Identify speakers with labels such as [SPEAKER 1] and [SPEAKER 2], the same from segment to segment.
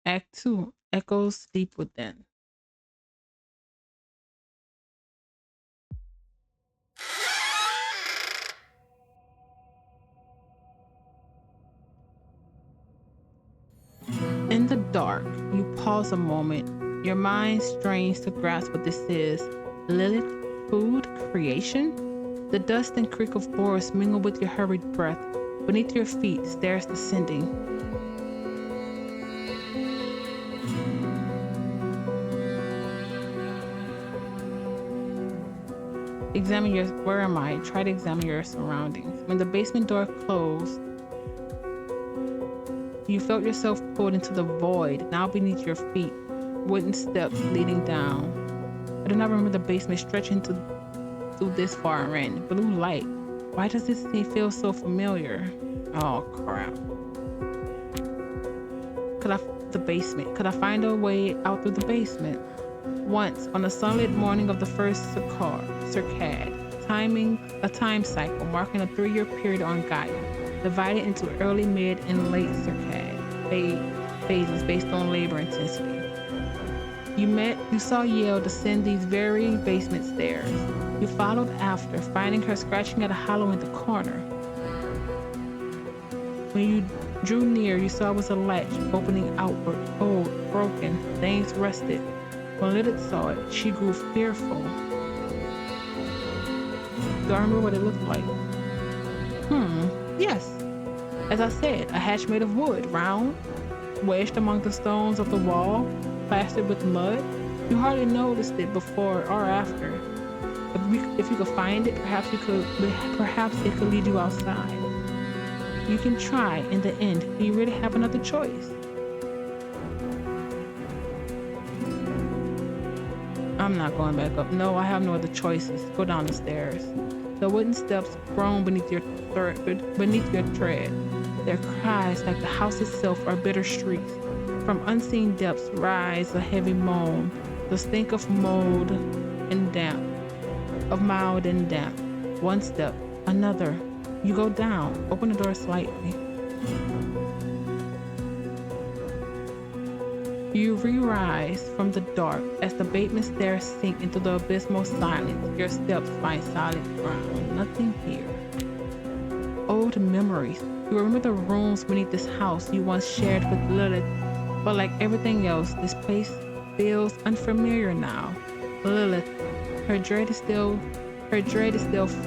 [SPEAKER 1] Act 2 echoes deep within. In the dark, you pause a moment. Your mind strains to grasp what this is. Lilith, food, creation? The dust and creak of boards mingle with your hurried breath. Beneath your feet, stairs descending. Where am I? Try to examine your surroundings. When the basement door closed, you felt yourself pulled into the void, now beneath your feet, wooden steps leading down. I do not remember the basement stretching through this far in. Blue light. Why does this feel so familiar? Oh crap. The basement. Could I find a way out through the basement? Once, on a sunlit morning of the first circad, a time cycle marking a 3-year period on Gaia, divided into early, mid, and late circad phases based on labor intensity. You saw Yale descend these very basement stairs. You followed after, finding her scratching at a hollow in the corner. When you drew near, you saw it was a latch opening outward, old, broken, things rusted. When Lilith saw it, she grew fearful. Do I remember what it looked like? Yes. As I said, a hatch made of wood, round, wedged among the stones of the wall, plastered with mud. You hardly noticed it before or after. If you could find it, perhaps it could lead you outside. You can try. In the end, do you really have another choice? I'm not going back up. No, I have no other choices. Go down the stairs. The wooden steps groan beneath your tread. Their cries, like the house itself, are bitter shrieks. From unseen depths rise a heavy moan, the stink of mild and damp. One step, another. You go down, open the door slightly. You re-rise from the dark as the basement stairs sink into the abysmal silence. Your steps find solid ground. Nothing here. Old memories. You remember the rooms beneath this house you once shared with Lilith, but like everything else, this place feels unfamiliar now. Lilith, her dread is still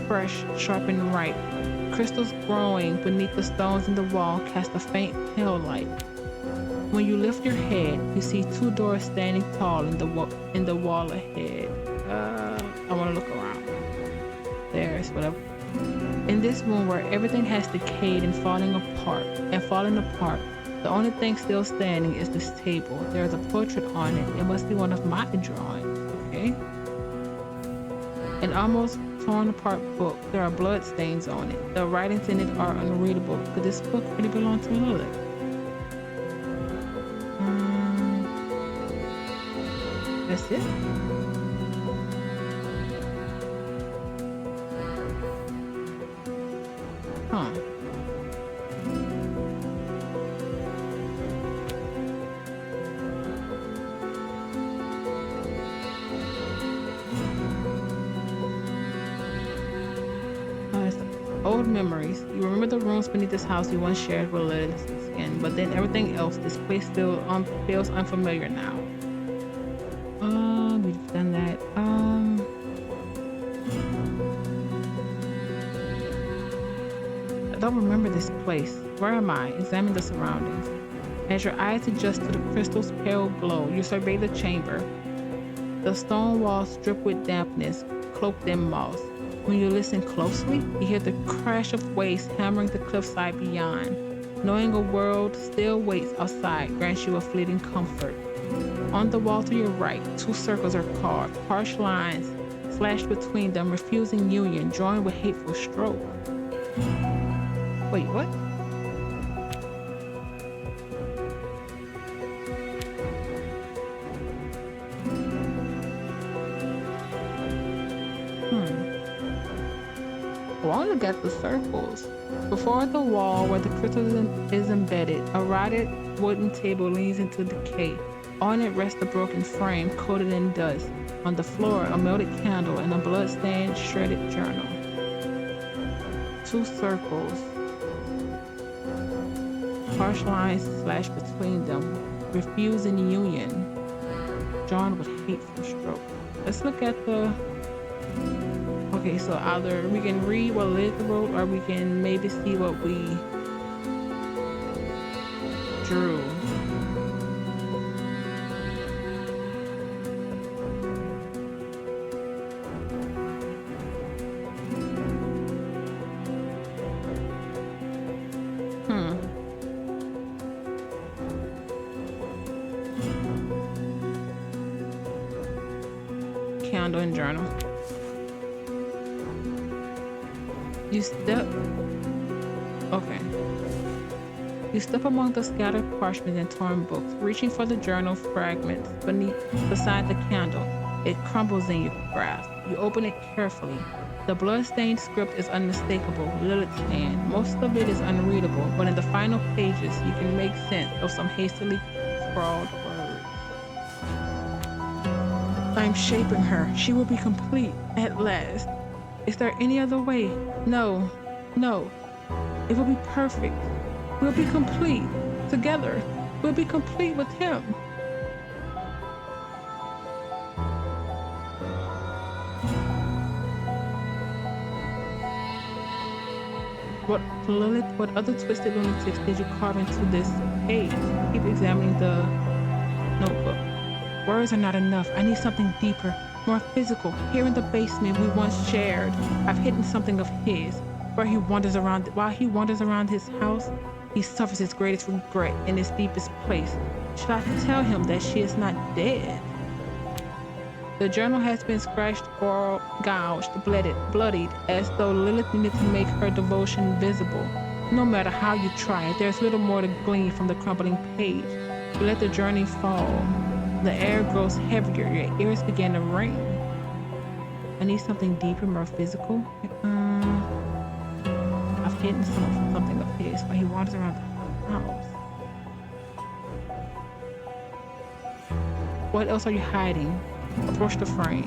[SPEAKER 1] fresh, sharp, and ripe. Crystals growing beneath the stones in the wall cast a faint pale light. When you lift your head, you see 2 doors standing tall in the wall ahead. I want to look around. There's whatever. In this room where everything has decayed and falling apart, the only thing still standing is this table. There's a portrait on it. It must be one of my drawings. Okay. An almost torn apart book. There are blood stains on it. The writings in it are unreadable. Could this book really belong to Lilith? That's it. Huh. Old memories. You remember the rooms beneath this house you once shared with Lilith's skin, but then everything else, this place still feels unfamiliar now. We've done that. I don't remember this place. Where am I? Examine the surroundings. As your eyes adjust to the crystal's pale glow, you survey the chamber. The stone walls drip with dampness, cloaked in moss. When you listen closely, you hear the crash of waves hammering the cliffside beyond. Knowing a world still waits outside grants you a fleeting comfort. On the wall to your right, 2 circles are carved, harsh lines slashed between them, refusing union, drawing with hateful stroke. Wait, what? Oh, only got the circles. Before the wall where the crystal is embedded, a rotted wooden table leans into decay. On it rests a broken frame coated in dust. On the floor, a melted candle and a blood-stained, shredded journal. 2 circles. Harsh lines slashed between them, refusing union. Drawn with hateful stroke. Let's look at the... Okay, so either we can read what Lilith wrote, or we can maybe see what we drew. Candle and journal. You step among the scattered parchments and torn books, reaching for the journal fragments beside the candle. It crumbles in your grasp. You open it carefully. The blood-stained script is unmistakable, Lilith's hand. Most of it is unreadable, but in the final pages, you can make sense of some hastily scrawled words. I'm shaping her. She will be complete at last. Is there any other way? No. It will be perfect. We'll be complete together. We'll be complete with him. What, Lilith, what other twisted lunatics did you carve into this page? Keep examining the notebook. Words are not enough. I need something deeper, more physical. Here in the basement we once shared, I've hidden something of his. While he wanders around his house, he suffers his greatest regret in his deepest place. Should I tell him that she is not dead? The journal has been scratched, gouged, bloodied, as though Lilith needed to make her devotion visible. No matter how you try, there's little more to glean from the crumbling page. You let the journey fall. The air grows heavier, your ears begin to ring. I need something deeper, more physical. I've hidden something of his while he wanders around the house. What else are you hiding? Approach the frame.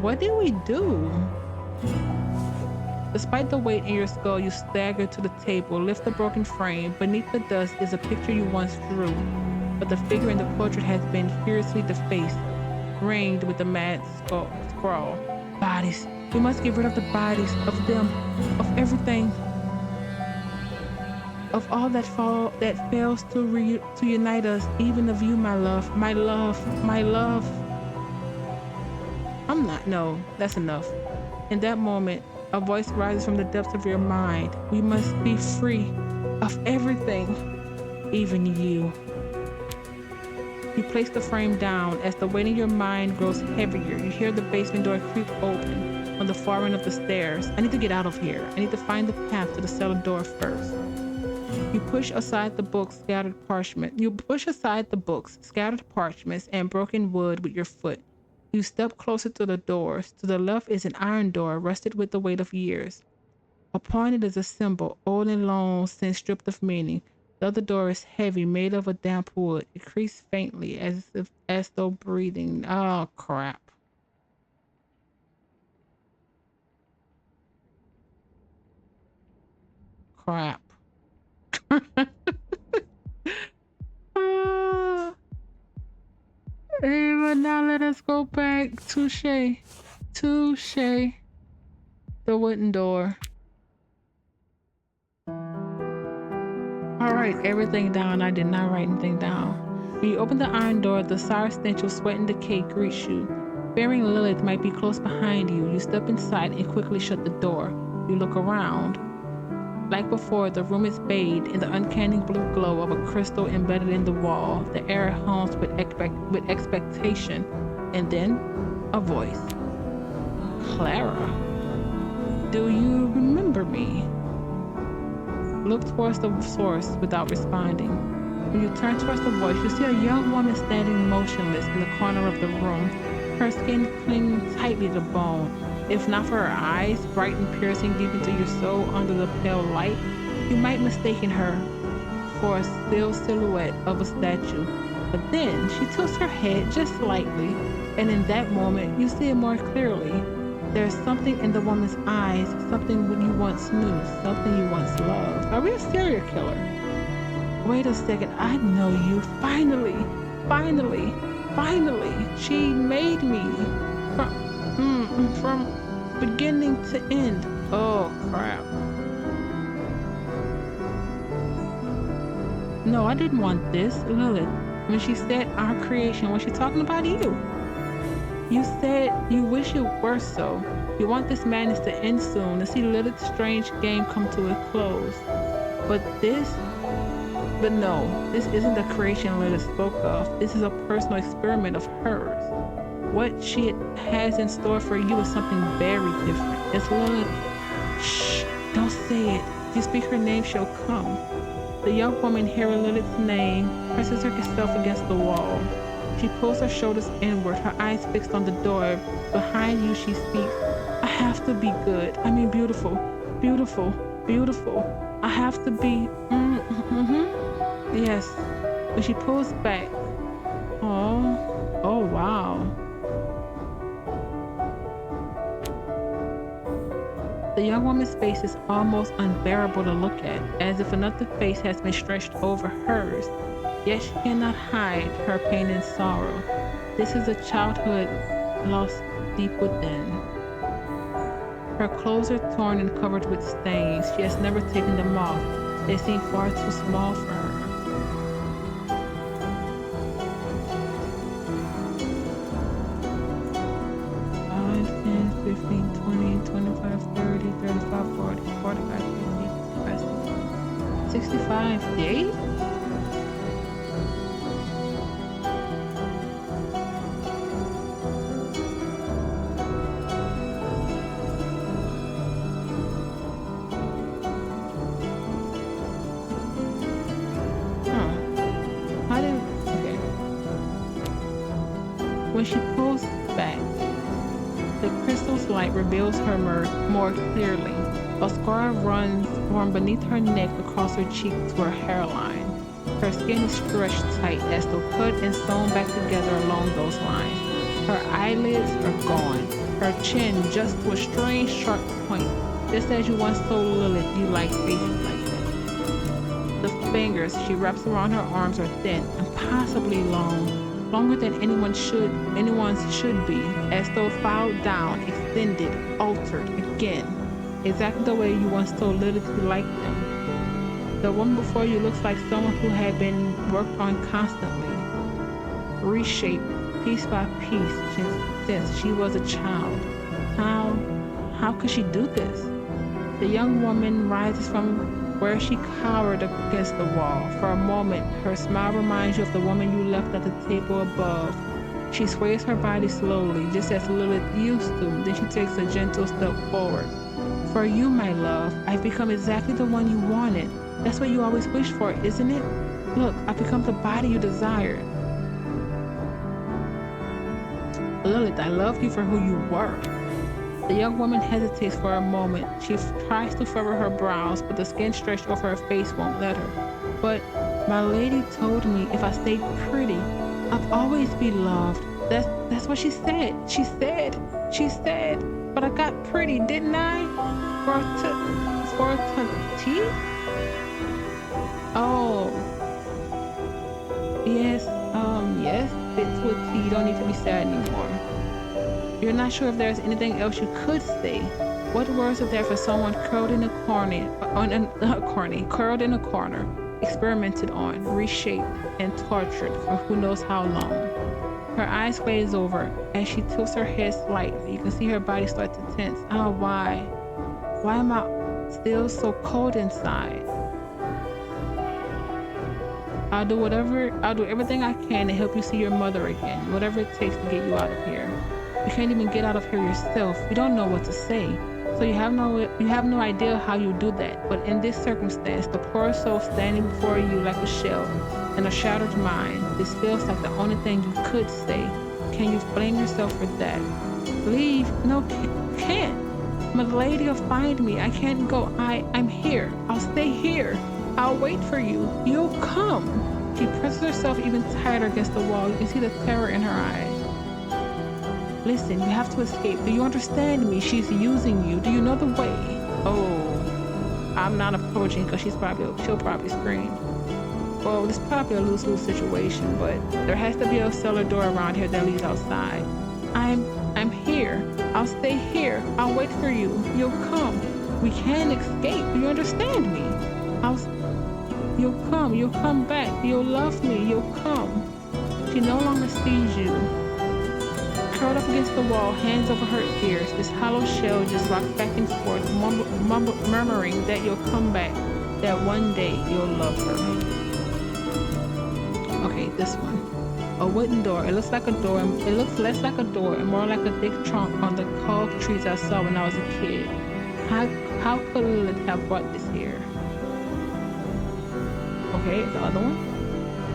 [SPEAKER 1] What did we do? Despite the weight in your skull, you stagger to the table, lift the broken frame. Beneath the dust is a picture you once drew, but the figure in the portrait has been furiously defaced, ringed with a mad scrawl. Bodies. We must get rid of the bodies, of them, of everything. Of all that fails to unite us, even of you, my love, my love, my love. No, that's enough. In that moment, a voice rises from the depths of your mind. We must be free of everything, even you. You place the frame down. As the weight in your mind grows heavier, you hear the basement door creak open on the far end of the stairs. I need to get out of here. I need to find the path to the cellar door first. You push aside the books, scattered parchments, and broken wood with your foot. You step closer to the doors. To the left is an iron door, rusted with the weight of years. Upon it is a symbol, old and long since stripped of meaning. The other door is heavy, made of a damp wood. It creaks faintly, as though breathing. Oh, crap. Crap. But now let us go back. Touche. The wooden door. Alright, everything down. I did not write anything down. When you open the iron door, the sour stench of sweat and decay greets you. Fearing Lilith might be close behind you, you step inside and quickly shut the door. You look around. Like before, the room is bathed in the uncanny blue glow of a crystal embedded in the wall. The air hums with expectation. And then, a voice. Clara, do you remember me? Look towards the source without responding. When you turn towards the voice, you see a young woman standing motionless in the corner of the room. Her skin clings tightly to bone. If not for her eyes, bright and piercing deep into your soul under the pale light, you might mistake her for a still silhouette of a statue. But then she tilts her head just slightly, and in that moment, you see it more clearly. There's something in the woman's eyes, something you once knew, something you once loved. Are we a serial killer? Wait a second, I know you. Finally, finally, finally. She made me from beginning to end. Oh, crap. No, I didn't want this, Lilith. When she said our creation, was she talking about you? You said you wish it were so. You want this madness to end soon, to see Lilith's strange game come to a close. But no, this isn't the creation Lilith spoke of. This is a personal experiment of hers. What she has in store for you is something very different. It's Lilith. Shh, don't say it. If you speak her name, she'll come. The young woman, hearing Lilith's name, presses herself against the wall. She pulls her shoulders inward, her eyes fixed on the door. Behind you, she speaks. I have to be good. I mean beautiful, beautiful, beautiful. I have to be, Yes. When she pulls back. Oh wow. The young woman's face is almost unbearable to look at, as if another face has been stretched over hers. Yet she cannot hide her pain and sorrow. This is a childhood lost deep within. Her clothes are torn and covered with stains. She has never taken them off. They seem far too small for her. 15, 20, 25, 30, 35, 40, 45, 50, 65 days? When she pulls back, the crystal's light reveals her more clearly. A scar runs from beneath her neck across her cheek to her hairline. Her skin is stretched tight as though cut and sewn back together along those lines. Her eyelids are gone, her chin just to a strange sharp point, just as you once told Lilith you liked faces like that. The fingers she wraps around her arms are thin, impossibly long. Longer than anyone's should be, as though filed down, extended, altered again, exactly the way you once told Lilith you liked them. The woman before you looks like someone who had been worked on constantly, reshaped piece by piece since she was a child. How could she do this? The young woman rises from where she cowered against the wall. For a moment, her smile reminds you of the woman you left at the table above. She sways her body slowly, just as Lilith used to, then she takes a gentle step forward. For you, my love, I've become exactly the one you wanted. That's what you always wished for, isn't it? Look, I've become the body you desired. Lilith, I love you for who you were. The young woman hesitates for a moment. She tries to furrow her brows, but the skin stretched over her face won't let her. But my lady told me if I stayed pretty, I'd always be loved. That's what she said. She said. But I got pretty, didn't I? For a tea? Oh. Yes, fits with tea. You don't need to be sad anymore. You're not sure if there's anything else you could say. What words are there for someone curled in a corner, experimented on, reshaped, and tortured for who knows how long? Her eyes glaze over as she tilts her head slightly. You can see her body start to tense. Oh, why? Why am I still so cold inside? I'll do everything I can to help you see your mother again, whatever it takes to get you out of here. You can't even get out of here yourself. You don't know what to say. So you have no idea how you do that. But in this circumstance, the poor soul standing before you like a shell and a shattered mind, this feels like the only thing you could say. can you blame yourself for that? Leave? No, can't. My lady will find me. I can't go. I'm here. I'll stay here. I'll wait for you. You'll come. She presses herself even tighter against the wall. You can see the terror in her eyes. Listen, you have to escape. Do you understand me? She's using you. Do you know the way? Oh, I'm not approaching because she'll probably scream. Well, it's probably a lose-lose situation, but there has to be a cellar door around here that leads outside. I'm here. I'll stay here. I'll wait for you. You'll come. We can't escape. Do you understand me? You'll come. You'll come back. You'll love me. You'll come. She no longer sees you. Curled up against the wall, hands over her ears, this hollow shell just rocks back and forth, murmuring that you'll come back, that one day you'll love her. Okay, this one. A wooden door. It looks like a door. It looks less like a door and more like a thick trunk on the tall trees I saw when I was a kid. How could Lilith have brought this here? Okay, the other one.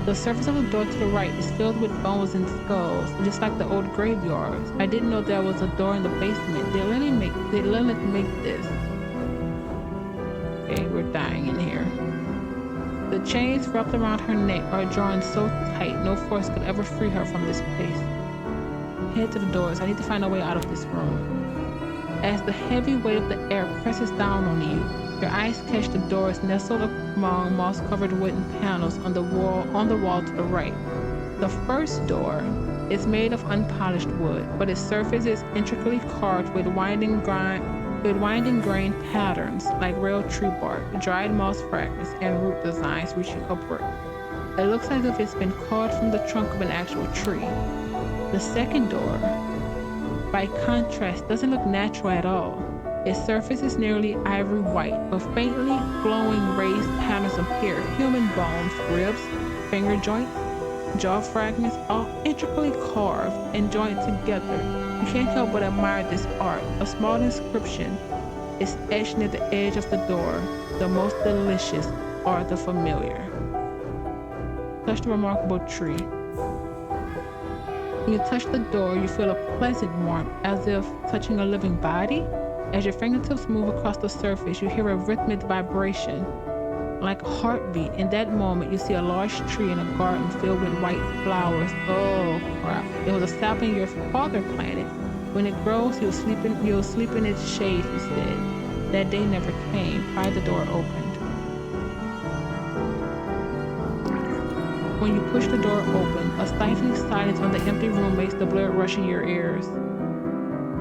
[SPEAKER 1] The surface of the door to the right is filled with bones and skulls, just like the old graveyards. I didn't know there was a door in the basement. Did Lilith make this? Okay, we're dying in here. The chains wrapped around her neck are drawn so tight, no force could ever free her from this place. Head to the doors. I need to find a way out of this room. As the heavy weight of the air presses down on you, your eyes catch the doors nestled among moss-covered wooden panels on the wall to the right. The first door is made of unpolished wood, but its surface is intricately carved with winding grain patterns like real tree bark, dried moss fragments, and root designs reaching upward. It looks as if it's been carved from the trunk of an actual tree. The second door, by contrast, doesn't look natural at all. Its surface is nearly ivory white, but faintly glowing raised patterns appear. Human bones, ribs, finger joints, jaw fragments, all intricately carved and joined together. You can't help but admire this art. A small inscription is etched near the edge of the door. The most delicious are the familiar. Touch the remarkable tree. When you touch the door, you feel a pleasant warmth, as if touching a living body. As your fingertips move across the surface, you hear a rhythmic vibration, like a heartbeat. In that moment, you see a large tree in a garden filled with white flowers. Oh crap! It was a sapling your father planted. When it grows, you'll sleep in its shade, he said. That day never came. Prior the door opened. When you push the door open, a stifling silence on the empty room makes the blood rush in your ears.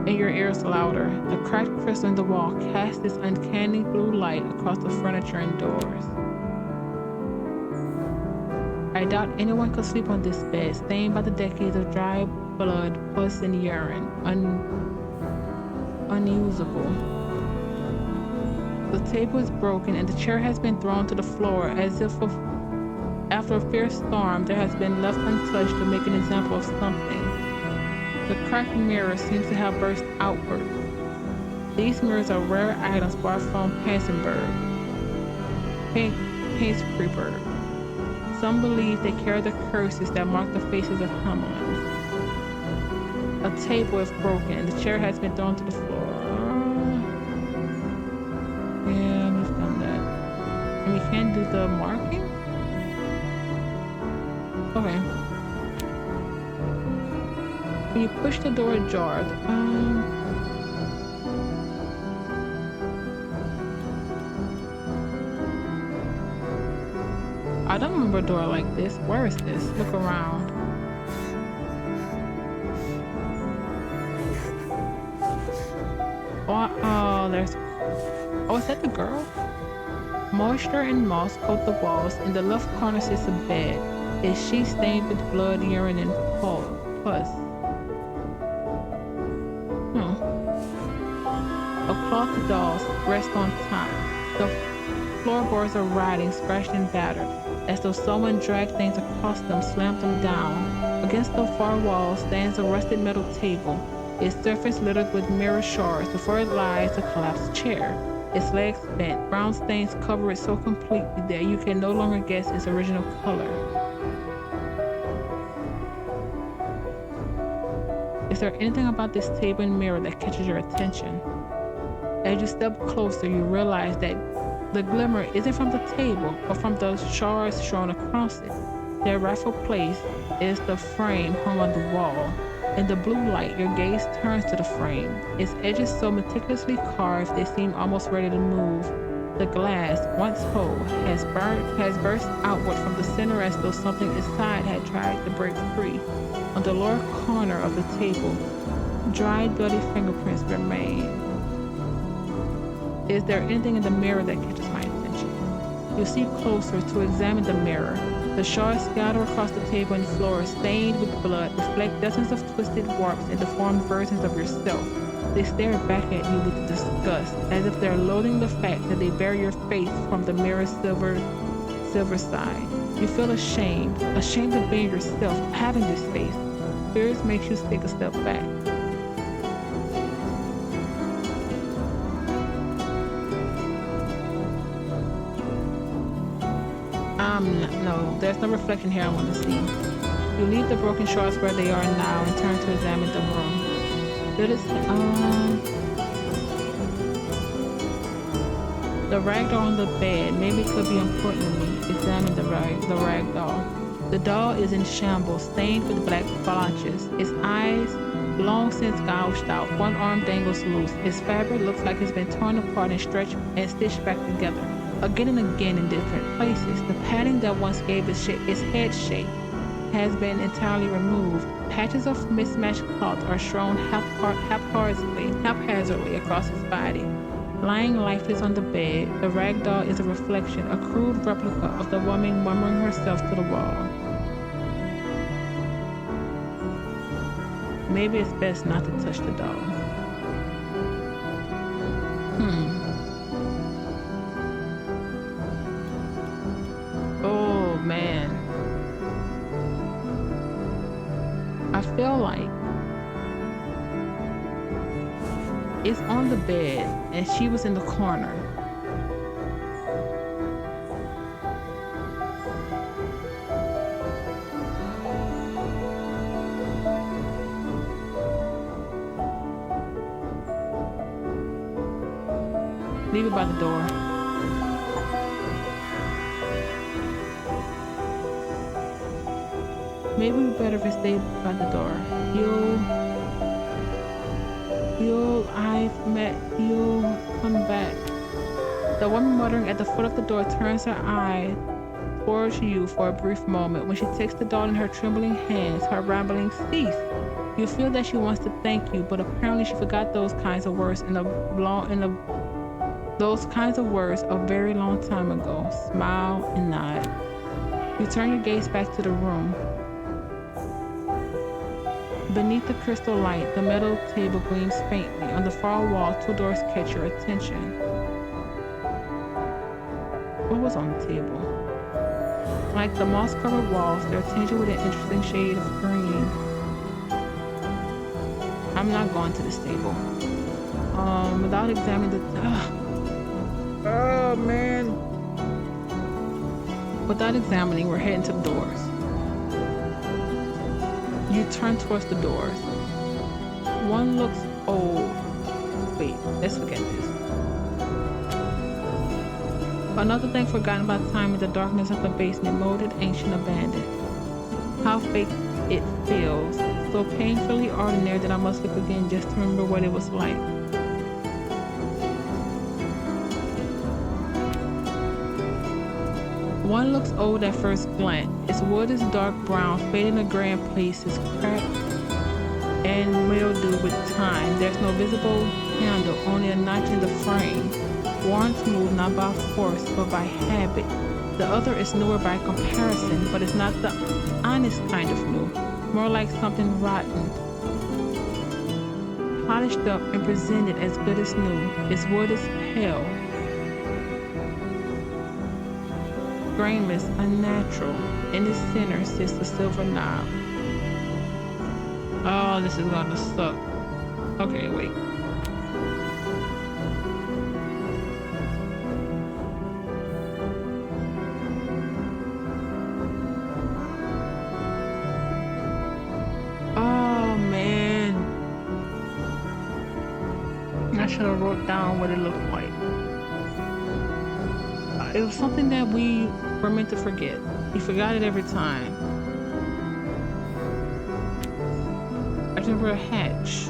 [SPEAKER 1] And your ears louder. The cracked crystal in the wall casts this uncanny blue light across the furniture and doors. I doubt anyone could sleep on this bed, stained by the decades of dry blood, pus, and urine. Unusable. The table is broken and the chair has been thrown to the floor as if after a fierce storm there has been left untouched to make an example of something. The cracked mirror seems to have burst outward. These mirrors are rare items bought from Pansenberg, Paceberg. Some believe they carry the curses that mark the faces of Hamelins. A table is broken and the chair has been thrown to the floor. Yeah, we've done that. And we can't do the marking? Okay. When you push the door ajar, I don't remember a door like this. Where is this? Look around. Oh, is that the girl? Moisture and moss coat the walls. In the left corner sits a bed. Its sheet stained with blood, urine, and pus. A cloth dolls rest on top. The floorboards are rotting, scratched and battered, as though someone dragged things across them, slammed them down. Against the far wall stands a rusted metal table, its surface littered with mirror shards. Before it lies a collapsed chair. Its legs bent, brown stains cover it so completely that you can no longer guess its original color. Is there anything about this table and mirror that catches your attention? As you step closer, you realize that the glimmer isn't from the table, but from the shards strewn across it. Their rightful place is the frame hung on the wall. In the blue light, your gaze turns to the frame. Its edges so meticulously carved they seem almost ready to move. The glass, once whole, has burst outward from the center as though something inside had tried to break free. On the lower corner of the table, dried bloody fingerprints remain. Is there anything in the mirror that catches my attention? You see closer to examine the mirror. The shards scattered across the table and floor, stained with blood, reflect dozens of twisted warps and deformed versions of yourself. They stare back at you with disgust, as if they're loathing the fact that they bear your face from the mirror's silver side. You feel ashamed of being yourself, having this face. Fears makes you take a step back. No, there's no reflection here I want to see. You leave the broken shards where they are now and turn to examine the room. The rag doll on the bed. Maybe it could be important to me. Examine the rag doll. The doll is in shambles, stained with black blotches. Its eyes long since gouged out. One arm dangles loose. Its fabric looks like it's been torn apart and stretched and stitched back together. Again and again in different places. The padding that once gave its head shape has been entirely removed. Patches of mismatched cloth are strewn haphazardly across its body. Lying lifeless on the bed, the rag doll is a reflection, a crude replica of the woman murmuring herself to the wall. Maybe it's best not to touch the doll. Oh man. I feel like it's on the bed and she was in the corner. Leave it by the door. Maybe we better if it stayed by the door. I've met you. Come back. The woman muttering at the foot of the door turns her eye towards you for a brief moment. When she takes the doll in her trembling hands, her ramblings cease. You feel that she wants to thank you, but apparently she forgot those kinds of words a very long time ago. Smile and nod. You turn your gaze back to the room. Beneath the crystal light, the metal table gleams faintly. On the far wall, two doors catch your attention. What was on the table? Like the moss-covered walls, they're tinged with an interesting shade of green. I'm not going to this table. Without examining the... Oh, man. Without examining, we're heading to the doors. You turn towards the doors. One looks old. Wait, let's forget this. Another thing forgotten by time in the darkness of the basement, molded, ancient, abandoned. How fake it feels. So painfully ordinary that I must look again just to remember what it was like. One looks old at first glance. Its wood is dark brown, fading to gray in places, cracked and mildewed with time. There's no visible handle, only a notch in the frame. Worn smooth, not by force, but by habit. The other is newer by comparison, but it's not the honest kind of new. More like something rotten. Polished up and presented as good as new. Its wood is pale. Grainless, unnatural. In the center sits the silver knob. Oh, this is gonna suck. Okay, wait. Oh, man. should have wrote down what it looked like. It was something that we were meant to forget. We forgot it every time. I remember a hatch.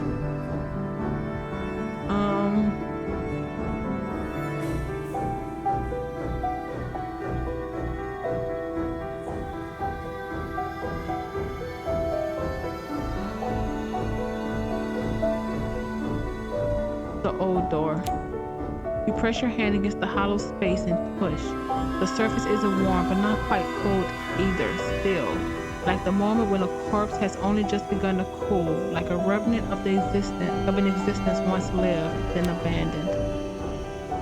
[SPEAKER 1] The old door. You press your hand against the hollow space and push. The surface isn't warm, but not quite cold either, still. Like the moment when a corpse has only just begun to cool, like a remnant of an existence once lived, then abandoned.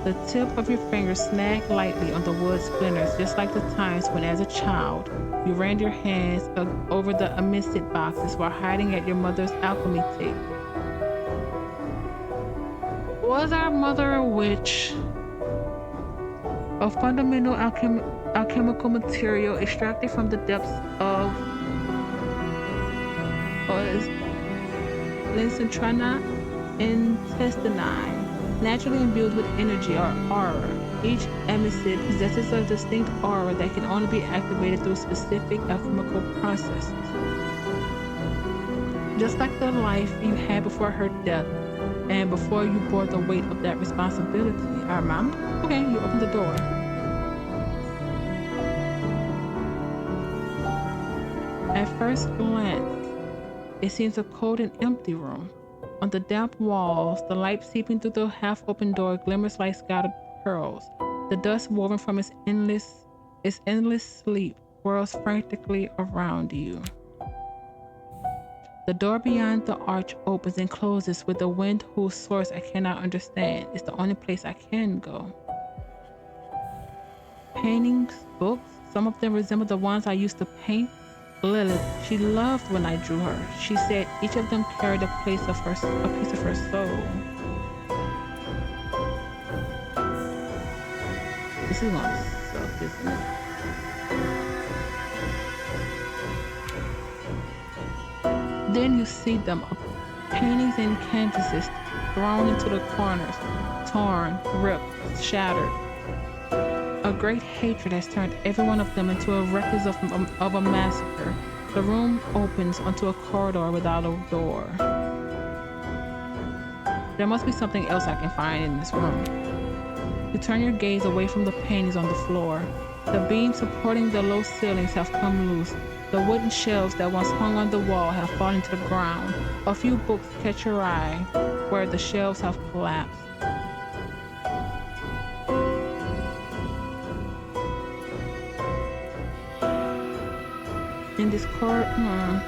[SPEAKER 1] The tip of your finger snagged lightly on the wood splinters, just like the times when, as a child, you ran your hands over the amicet boxes while hiding at your mother's alchemy tape. Was our mother a witch? A fundamental alchemical material extracted from the depths of Lysantrana intestine, naturally imbued with energy or aura. Each amicet possesses a distinct aura that can only be activated through specific alchemical processes. Just like the life you had before her death, and before you bore the weight of that responsibility. Our mom? Okay, you open the door. At first glance, it seems a cold and empty room. On the damp walls, the light seeping through the half-open door glimmers like scattered pearls. The dust woven from its endless sleep whirls frantically around you. The door beyond the arch opens and closes with a wind whose source I cannot understand. It's the only place I can go. Paintings, books, some of them resemble the ones I used to paint. Lilith, she loved when I drew her. She said each of them carried a piece of her soul. This is gonna suck, isn't it? Then you see them, paintings and canvases thrown into the corners, torn, ripped, shattered. A great hatred has turned every one of them into a record of a massacre. The room opens onto a corridor without a door. There must be something else I can find in this room. You turn your gaze away from the paintings on the floor. The beams supporting the low ceilings have come loose. The wooden shelves that once hung on the wall have fallen to the ground. A few books catch your eye where the shelves have collapsed. In this corridor,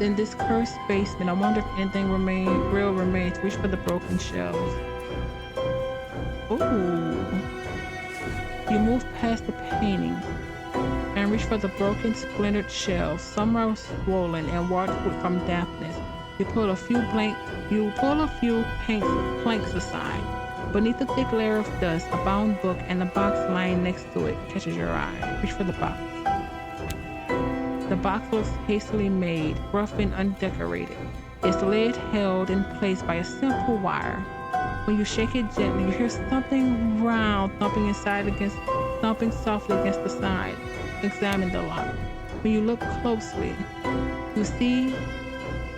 [SPEAKER 1] in this cursed basement, I wonder if anything real remains. Reach for the broken shelves. Ooh. You move past the painting and reach for the broken, splintered shelves. Some are swollen and warped from dampness. You pull a few planks aside. Beneath the thick layer of dust, a bound book and a box lying next to it catches your eye. Reach for the box. The box looks hastily made, rough and undecorated. Its lid held in place by a simple wire. When you shake it gently, you hear something round thumping softly against the side. Examine the lock. When you look closely, you see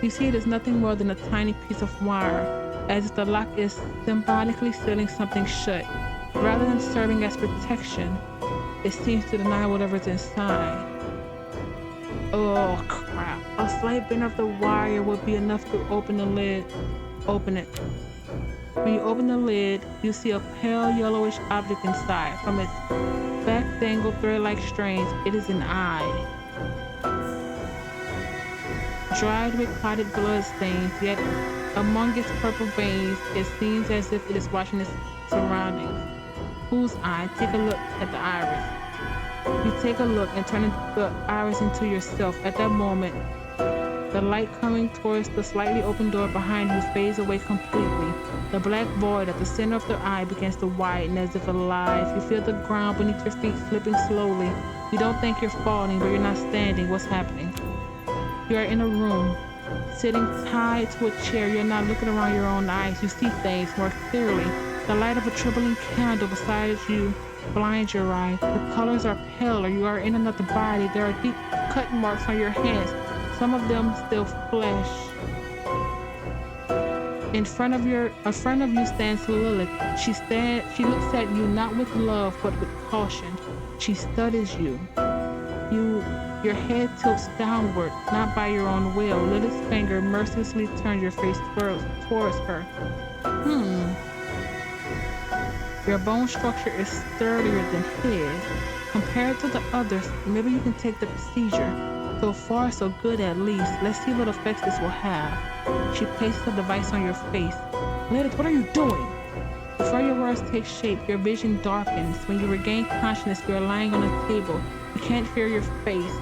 [SPEAKER 1] it is nothing more than a tiny piece of wire, as if the lock is symbolically sealing something shut. Rather than serving as protection, it seems to deny whatever's inside. Oh crap. A slight bend of the wire would be enough to open the lid. Open it. When you open the lid, you see a pale yellowish object inside. From its back-dangled thread-like strands, it is an eye. Dried with clotted blood stains, yet among its purple veins, it seems as if it is watching its surroundings. Whose eye? Take a look at the iris. You take a look and turn the iris into yourself. At that moment, the light coming towards the slightly open door behind you fades away completely. The black void at the center of the eye begins to widen as if alive. You feel the ground beneath your feet slipping slowly. You don't think you're falling, but you're not standing. What's happening? You are in a room, sitting tied to a chair. You're not looking around your own eyes. You see things more clearly. The light of a trembling candle beside you blinds your eyes. The colors are paler. You are in another body. There are deep cut marks on your hands, some of them still flesh. In front of you stands Lilith. She looks at you not with love but with caution. She studies you. Your head tilts downward, not by your own will. Lilith's finger mercilessly turns your face towards her. Your bone structure is sturdier than his. Compared to the others, maybe you can take the procedure. So far, so good at least. Let's see what effects this will have. She places a device on your face. Lilith, what are you doing? Before your words take shape, your vision darkens. When you regain consciousness, you are lying on a table. You can't feel your face.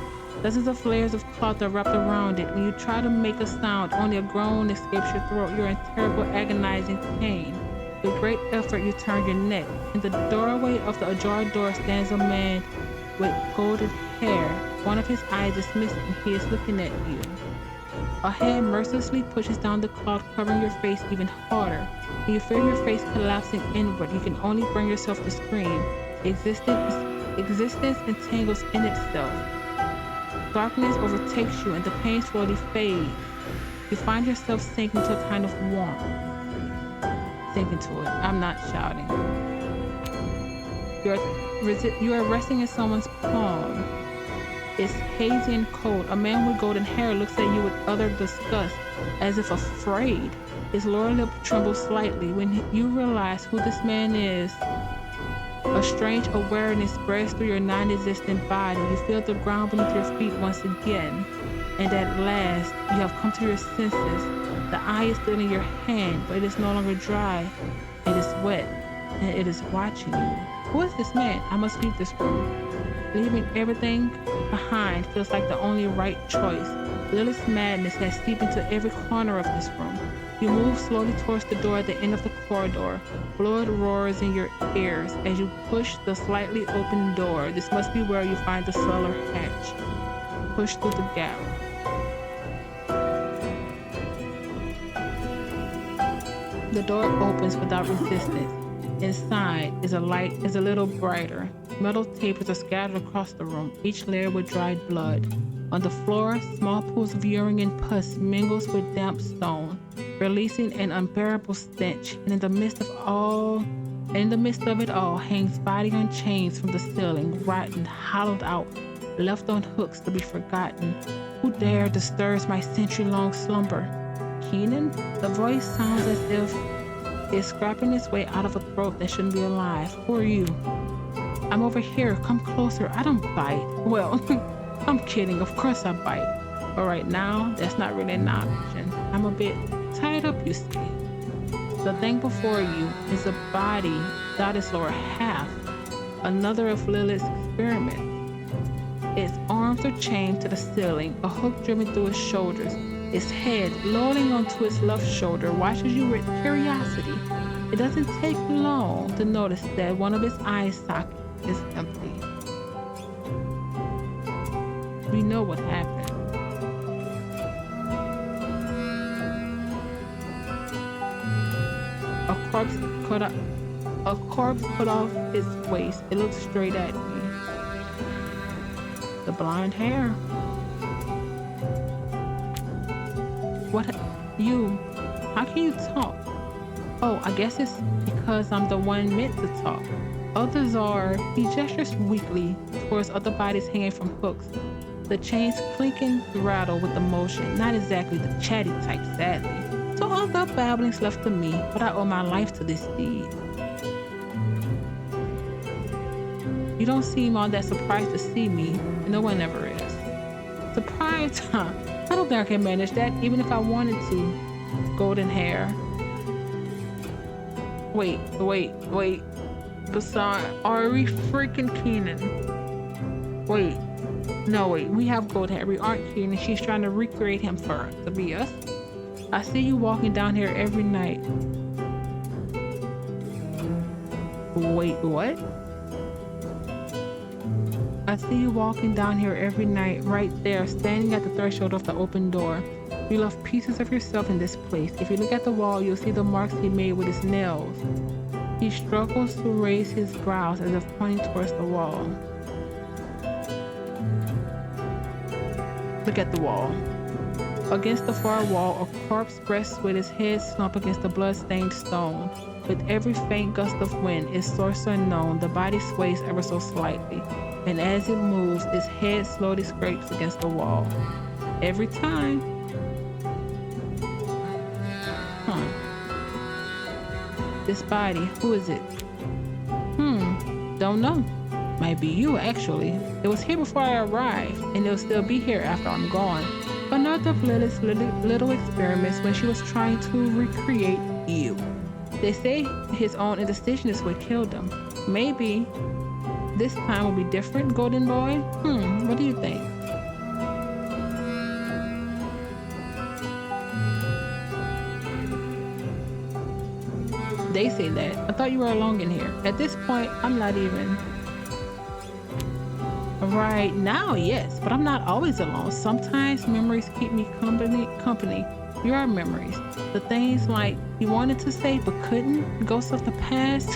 [SPEAKER 1] Dozens of layers of cloth are wrapped around it. When you try to make a sound, only a groan escapes your throat. You're in terrible, agonizing pain. With great effort, you turn your neck. In the doorway of the ajar door stands a man with golden hair. One of his eyes is missing. He is looking at you. A hand mercilessly pushes down the cloth, covering your face even harder. When you feel your face collapsing inward, you can only bring yourself to scream. Existence entangles in itself. Darkness overtakes you and the pain slowly fades. You find yourself sinking into a kind of warmth. Sink into it. I'm not shouting. You are resting in someone's palm. It's hazy and cold. A man with golden hair looks at you with utter disgust, as if afraid. His lower lip trembles slightly. When you realize who this man is, a strange awareness spreads through your non-existent body. You feel the ground beneath your feet once again. And at last, you have come to your senses. The eye is still in your hand, but it is no longer dry. It is wet, and it is watching you. Who is this man? I must leave this room. Leaving everything behind feels like the only right choice. Lilith's madness has seeped into every corner of this room. You move slowly towards the door at the end of the corridor. Blood roars in your ears as you push the slightly open door. This must be where you find the cellar hatch. Push through the gap. The door opens without resistance. Inside is a little brighter. Metal tapers are scattered across the room, each layer with dried blood. On the floor, small pools of urine and pus mingles with damp stone, releasing an unbearable stench. And in the midst of it all hangs body on chains from the ceiling, rotten, hollowed out, left on hooks to be forgotten. Who dare disturbs my century-long slumber? Keenan? The voice sounds as if it's scrapping its way out of a throat that shouldn't be alive. Who are you? I'm over here. Come closer. I don't bite. Well, I'm kidding. Of course I bite. But right now, that's not really an option. I'm a bit tied up, you see. The thing before you is a body, not its lower half. Another of Lilith's experiments. Its arms are chained to the ceiling, a hook driven through its shoulders. Its head, lolling onto its left shoulder, watches you with curiosity. It doesn't take long to notice that one of its eye sockets is empty. We know what happened. A corpse cut off its waist. It looks straight at me. The blonde hair. What? You? How can you talk? Oh, I guess it's because I'm the one meant to talk. Others are. He gestures weakly towards other bodies hanging from hooks. The chains clink and rattle with emotion. Not exactly the chatty type, sadly. So all the babbling's left to me, but I owe my life to this deed. You don't seem all that surprised to see me. No one ever is. Surprised? Huh? I don't think I can manage that, even if I wanted to. Golden hair. Wait. Besides, Ari freaking Keenan. Wait. No, wait. We have golden hair. We aren't Keenan. She's trying to recreate him to be us. I see you walking down here every night. Wait, what? I see you walking down here every night, right there, standing at the threshold of the open door. You left pieces of yourself in this place. If you look at the wall, you'll see the marks he made with his nails. He struggles to raise his brows as if pointing towards the wall. Look at the wall. Against the far wall, a corpse rests with his head slumped against the blood-stained stone. With every faint gust of wind, its source unknown, the body sways ever so slightly, and as it moves, its head slowly scrapes against the wall. Every time. This body, who is it? Don't know. Might be you, actually. It was here before I arrived, and it'll still be here after I'm gone. Another of Lilith's little experiments when she was trying to recreate you. They say his own indecision is what killed him. Maybe this time will be different, Golden Boy? What do you think? They say that. I thought you were alone in here. At this point, I'm not even. Right now, yes, but I'm not always alone. Sometimes memories keep me company. Your memories. The things like you wanted to say but couldn't, ghosts of the past.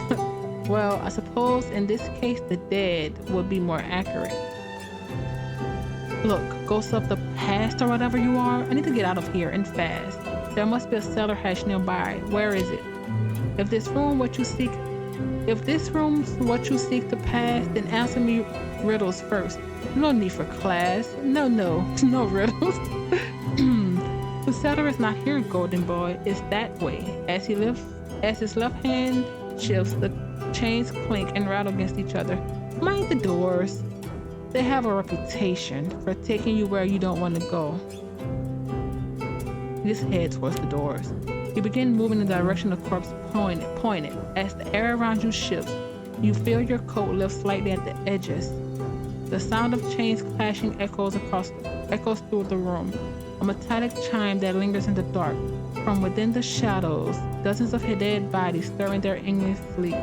[SPEAKER 1] Well, I suppose in this case, the dead would be more accurate. Look, ghosts of the past or whatever you are, I need to get out of here and fast. There must be a cellar hatch nearby. Where is it? If this room's what you seek to pass, then answer me riddles first. No need for class. No riddles. The cellar is not here, Golden Boy. It's that way. As his left hand shifts, the chains clink and rattle against each other. Mind the doors. They have a reputation for taking you where you don't want to go. Just head towards the doors. You begin moving in the direction the corpse pointed. As the air around you shifts, you feel your coat lift slightly at the edges. The sound of chains clashing echoes through the room, a metallic chime that lingers in the dark. From within the shadows, dozens of dead bodies stir in their endless sleep,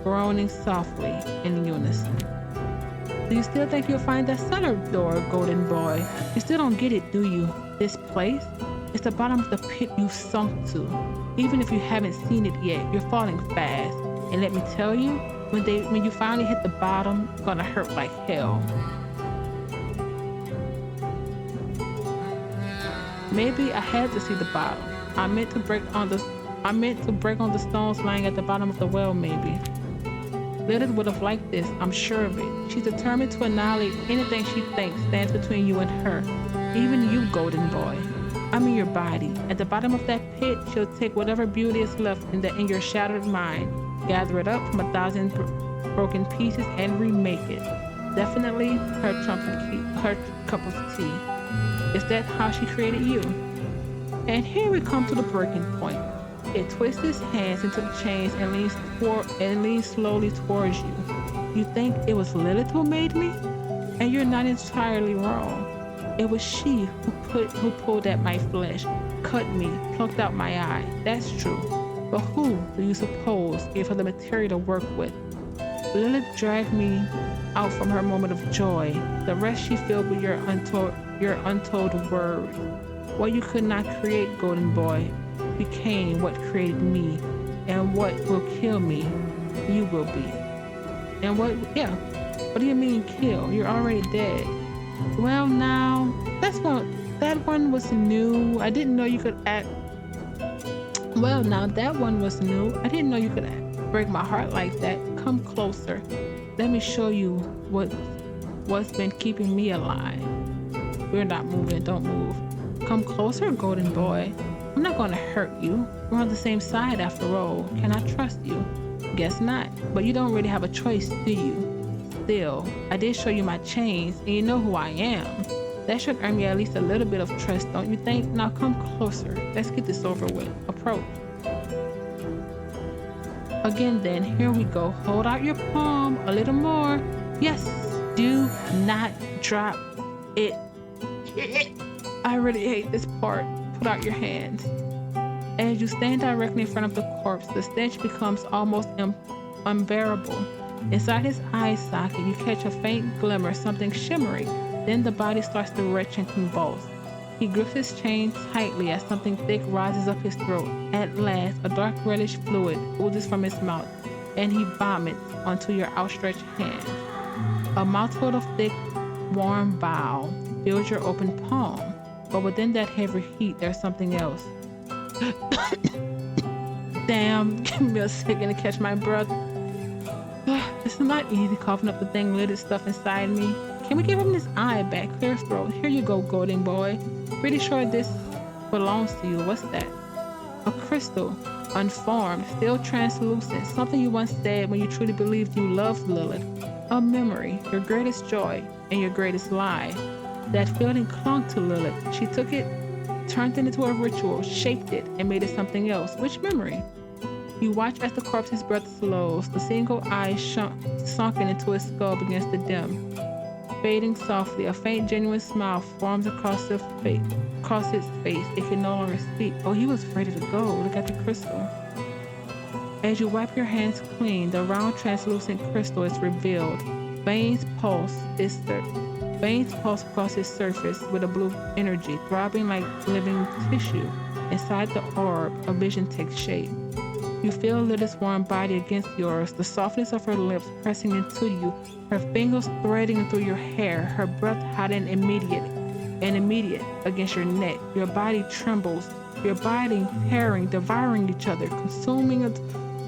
[SPEAKER 1] groaning softly in unison. Do you still think you'll find that cellar door, Golden Boy? You still don't get it, do you? This place? It's the bottom of the pit you've sunk to. Even if you haven't seen it yet, you're falling fast. And let me tell you, when you finally hit the bottom, it's gonna hurt like hell. Maybe I had to see the bottom. I meant to break on the stones lying at the bottom of the well, maybe. Lilith would have liked this, I'm sure of it. She's determined to annihilate anything she thinks stands between you and her. Even you, Golden Boy. I'm in your body. At the bottom of that pit, she'll take whatever beauty is left in your shattered mind, gather it up from 1,000 broken pieces, and remake it. Definitely her cup of tea. Is that how she created you? And here we come to the breaking point. It twists its hands into the chains and leans slowly towards you. You think it was Lilith who made me? And you're not entirely wrong. It was she who pulled at my flesh, cut me, plucked out my eye. That's true. But who do you suppose gave her the material to work with? Lilith dragged me out from her moment of joy. The rest she filled with your untold words. What you could not create, Golden Boy, became what created me. And what will kill me, you will be. And what do you mean kill? You're already dead. Well, now, that one was new. I didn't know you could act. Well, now, that one was new. I didn't know you could break my heart like that. Come closer. Let me show you what's been keeping me alive. We're not moving. Don't move. Come closer, Golden Boy. I'm not going to hurt you. We're on the same side after all. Can I trust you? Guess not. But you don't really have a choice, do you? Still, I did show you my chains, and you know who I am. That should earn me at least a little bit of trust, don't you think? Now come closer. Let's get this over with. Approach. Again then, here we go. Hold out your palm a little more. Yes, do not drop it. I really hate this part. Put out your hands. As you stand directly in front of the corpse, the stench becomes almost unbearable. Inside his eye socket, you catch a faint glimmer, something shimmering. Then the body starts to retch and convulse. He grips his chain tightly as something thick rises up his throat. At last, a dark reddish fluid oozes from his mouth, and he vomits onto your outstretched hand. A mouthful of thick, warm bile fills your open palm, but within that heavy heat, there's something else. Damn, give me a second to catch my breath. It's not easy coughing up the thing lidded stuff inside me. Can we give him this eye back? Clear his throat. Here you go, golden boy. Pretty sure this belongs to you. What's that? A crystal, unformed, still translucent, something you once said when you truly believed you loved Lilith. A memory, your greatest joy and your greatest lie. That feeling clung to Lilith. She took it, turned it into a ritual, shaped it, and made it something else. Which memory? You watch as the corpse's breath slows, the single eye sunken into its skull begins to dim. Fading softly, a faint, genuine smile forms across its face. It can no longer speak. Oh, he was ready to go. Look at the crystal. As you wipe your hands clean, the round, translucent crystal is revealed. Veins pulse across its surface with a blue energy, throbbing like living tissue. Inside the orb, a vision takes shape. You feel Lilith's warm body against yours, the softness of her lips pressing into you, her fingers threading through your hair, her breath hot and immediate against your neck. Your body trembles, your body tearing, devouring each other, consuming it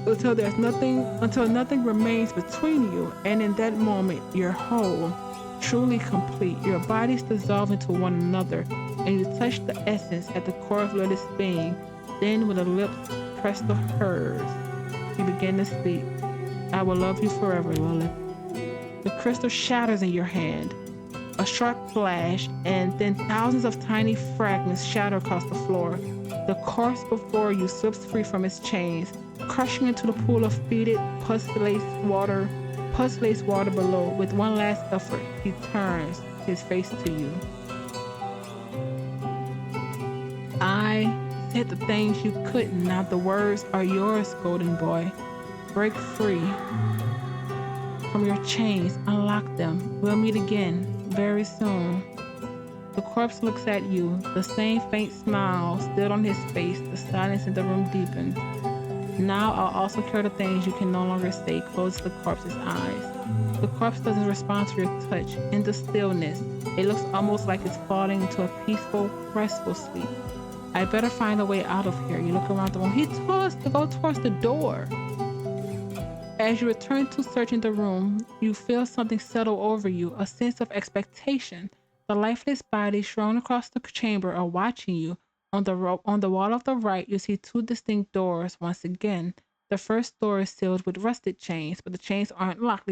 [SPEAKER 1] until nothing remains between you. And in that moment, you're whole, truly complete. Your bodies dissolve into one another, and you touch the essence at the core of Lilith's being. Then, with a lips pressed to hers, you begin to speak. I will love you forever, Lilith. The crystal shatters in your hand. A sharp flash, and then thousands of tiny fragments shatter across the floor. The corpse before you slips free from its chains, crushing into the pool of fetid, pus-laced water below. With one last effort, he turns his face to you. I said the things you couldn't. Now the words are yours, golden boy. Break free from your chains. Unlock them. We'll meet again very soon. The corpse looks at you, the same faint smile still on his face. The silence in the room deepens. Now I'll also cure the things you can no longer say. Closes the corpse's eyes. The corpse doesn't respond to your touch. In the stillness, it looks almost like it's falling into a peaceful, restful sleep. I better find a way out of here. You look around the room. He told us to go towards the door. As you return to searching the room, you feel something settle over you, a sense of expectation. The lifeless bodies strewn across the chamber are watching you. On the wall of the right, you see two distinct doors once again. The first door is sealed with rusted chains, but the chains aren't locked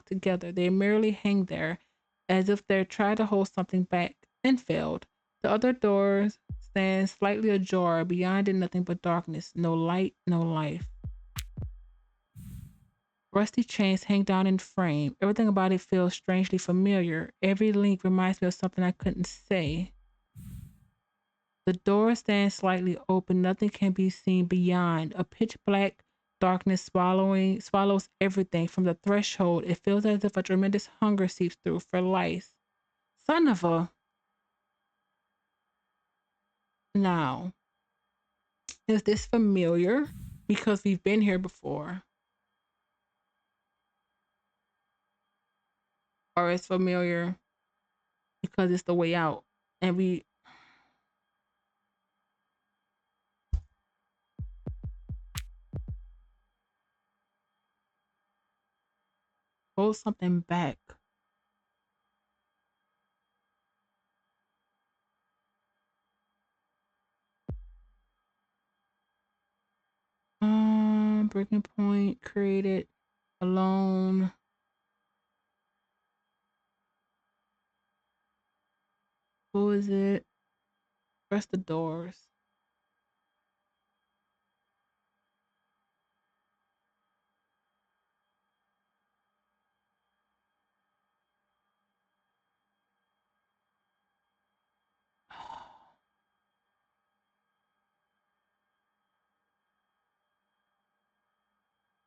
[SPEAKER 1] together. They merely hang there as if they're trying to hold something back and failed. The other doors stand slightly ajar. Beyond it, nothing but darkness. No light, no life. Rusty chains hang down in frame. Everything about it feels strangely familiar. Every link reminds me of something I couldn't say. The door stands slightly open. Nothing can be seen beyond. A pitch black darkness swallows everything. From the threshold, it feels as if a tremendous hunger seeps through for life. Son of a... Now, is this familiar? Because we've been here before. Or it's familiar because it's the way out. And we hold something back. Breaking point created alone. Who is it? Press the doors.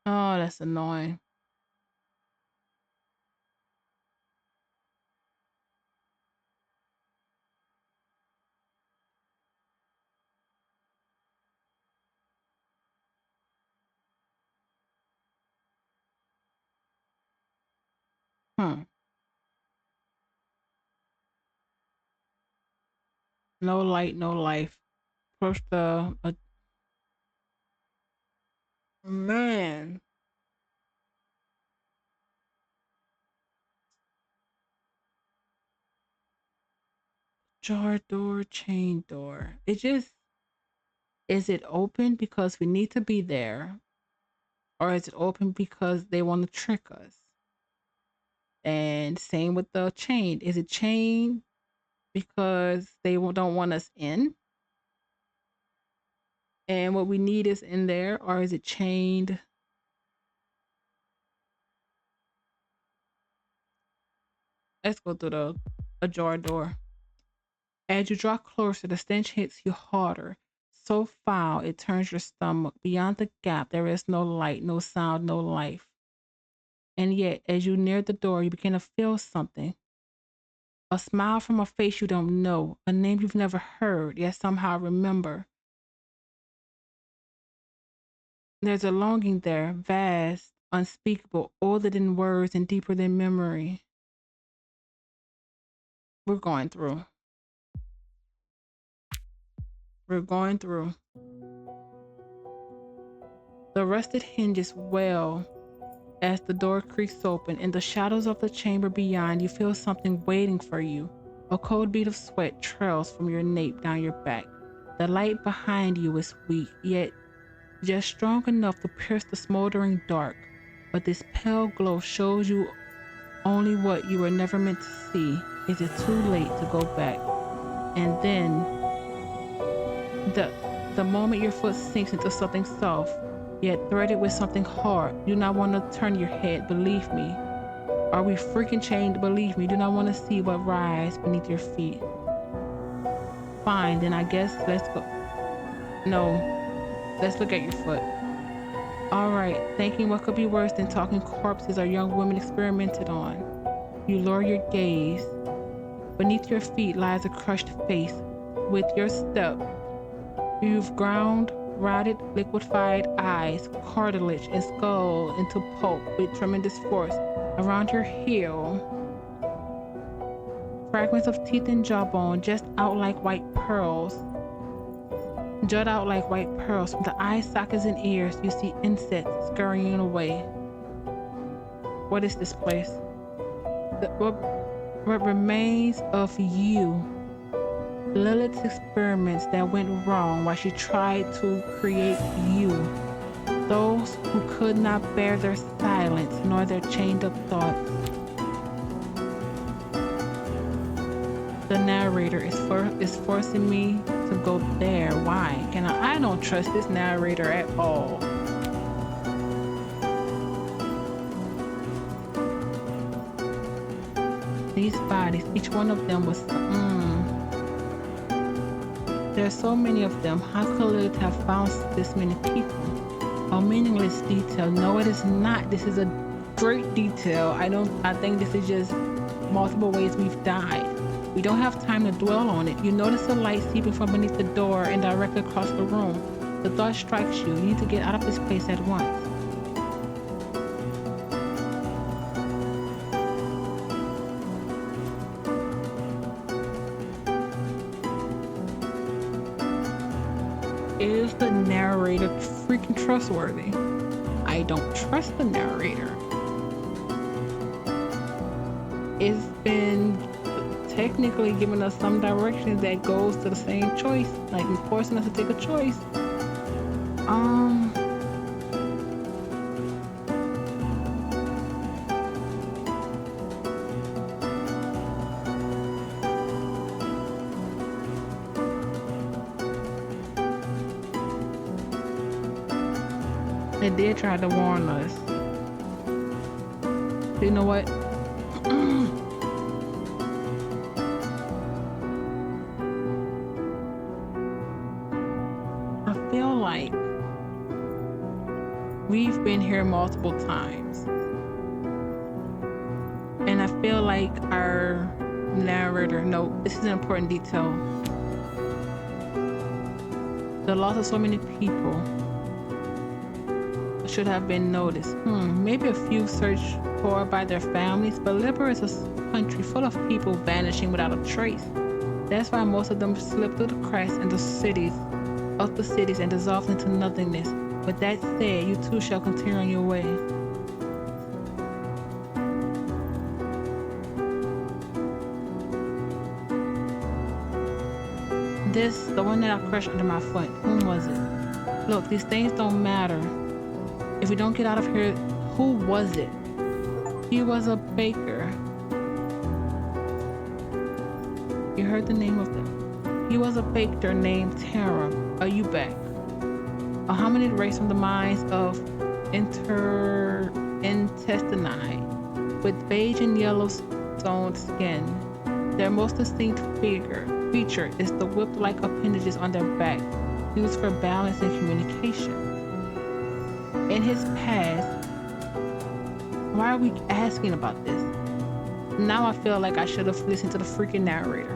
[SPEAKER 1] Oh, that's annoying. Hmm. No light, no life. Approach the man. Jar door, chain door. It just is it open because we need to be there, or is it open because they want to trick us? And same with the chain. Is it chain because they don't want us in, and what we need is in there, or is it chained? Let's go through the ajar door. As you draw closer, the stench hits you harder. So foul it turns your stomach. Beyond the gap, there is no light, no sound, no life. And yet, as you near the door, you begin to feel something. A smile from a face you don't know, a name you've never heard, yet somehow remember. There's a longing there, vast, unspeakable, older than words and deeper than memory. We're going through. We're going through. The rusted hinges wail as the door creaks open. In the shadows of the chamber beyond, you feel something waiting for you. A cold bead of sweat trails from your nape down your back. The light behind you is weak, yet just strong enough to pierce the smoldering dark. But this pale glow shows you only what you were never meant to see. Is it too late to go back? And then the the moment your foot sinks into something soft, yet threaded with something hard, you do not want to turn your head, believe me. Are we freaking chained? Believe me, do not want to see what rises beneath your feet. Fine, then I guess let's go. No, let's look at your foot. Alright, thinking what could be worse than talking corpses our young women experimented on. You lower your gaze. Beneath your feet lies a crushed face. With your step, you've ground, rotted, liquefied eyes, cartilage, and skull into pulp with tremendous force. Around your heel, fragments of teeth and jawbone just out like white pearls. Jut out like white pearls from the eye sockets and ears. You see insects scurrying away. What is this place? What remains of you? Lilith's experiments that went wrong while she tried to create you. Those who could not bear their silence nor their chained up thoughts. The narrator is forcing me to go there. Why? I don't trust this narrator at all. These bodies, each one of them was There are so many of them. How could Lilith have found this many people? A meaningless detail. No, it is not. This is a great detail. I think this is just multiple ways we've died. We don't have time to dwell on it. You notice a light seeping from beneath the door and directly across the room. The thought strikes you. You need to get out of this place at once. Is the narrator freaking trustworthy? I don't trust the narrator. It's been technically giving us some direction that goes to the same choice, like forcing us to take a choice. They did try to warn us. You know what? I feel like We've been here multiple times. And I feel like our narrator, no, this is an important detail. The loss of so many people should have been noticed. Maybe a few searched for by their families, but Livber is a country full of people vanishing without a trace. That's why most of them slip through the cracks in the cities and dissolve into nothingness. With that said, you too shall continue on your way. The one that I crushed under my foot, whom was it? Look, these things don't matter. If we don't get out of here, who was it? He was a baker. You heard the name of them. He was a baker named Tara. Are you back? A hominid race from the mines of intestini, with beige and yellow stone skin. Their most distinct feature is the whip-like appendages on their back, used for balance and communication. In his past, why are we asking about this? Now I feel like I should have listened to the freaking narrator.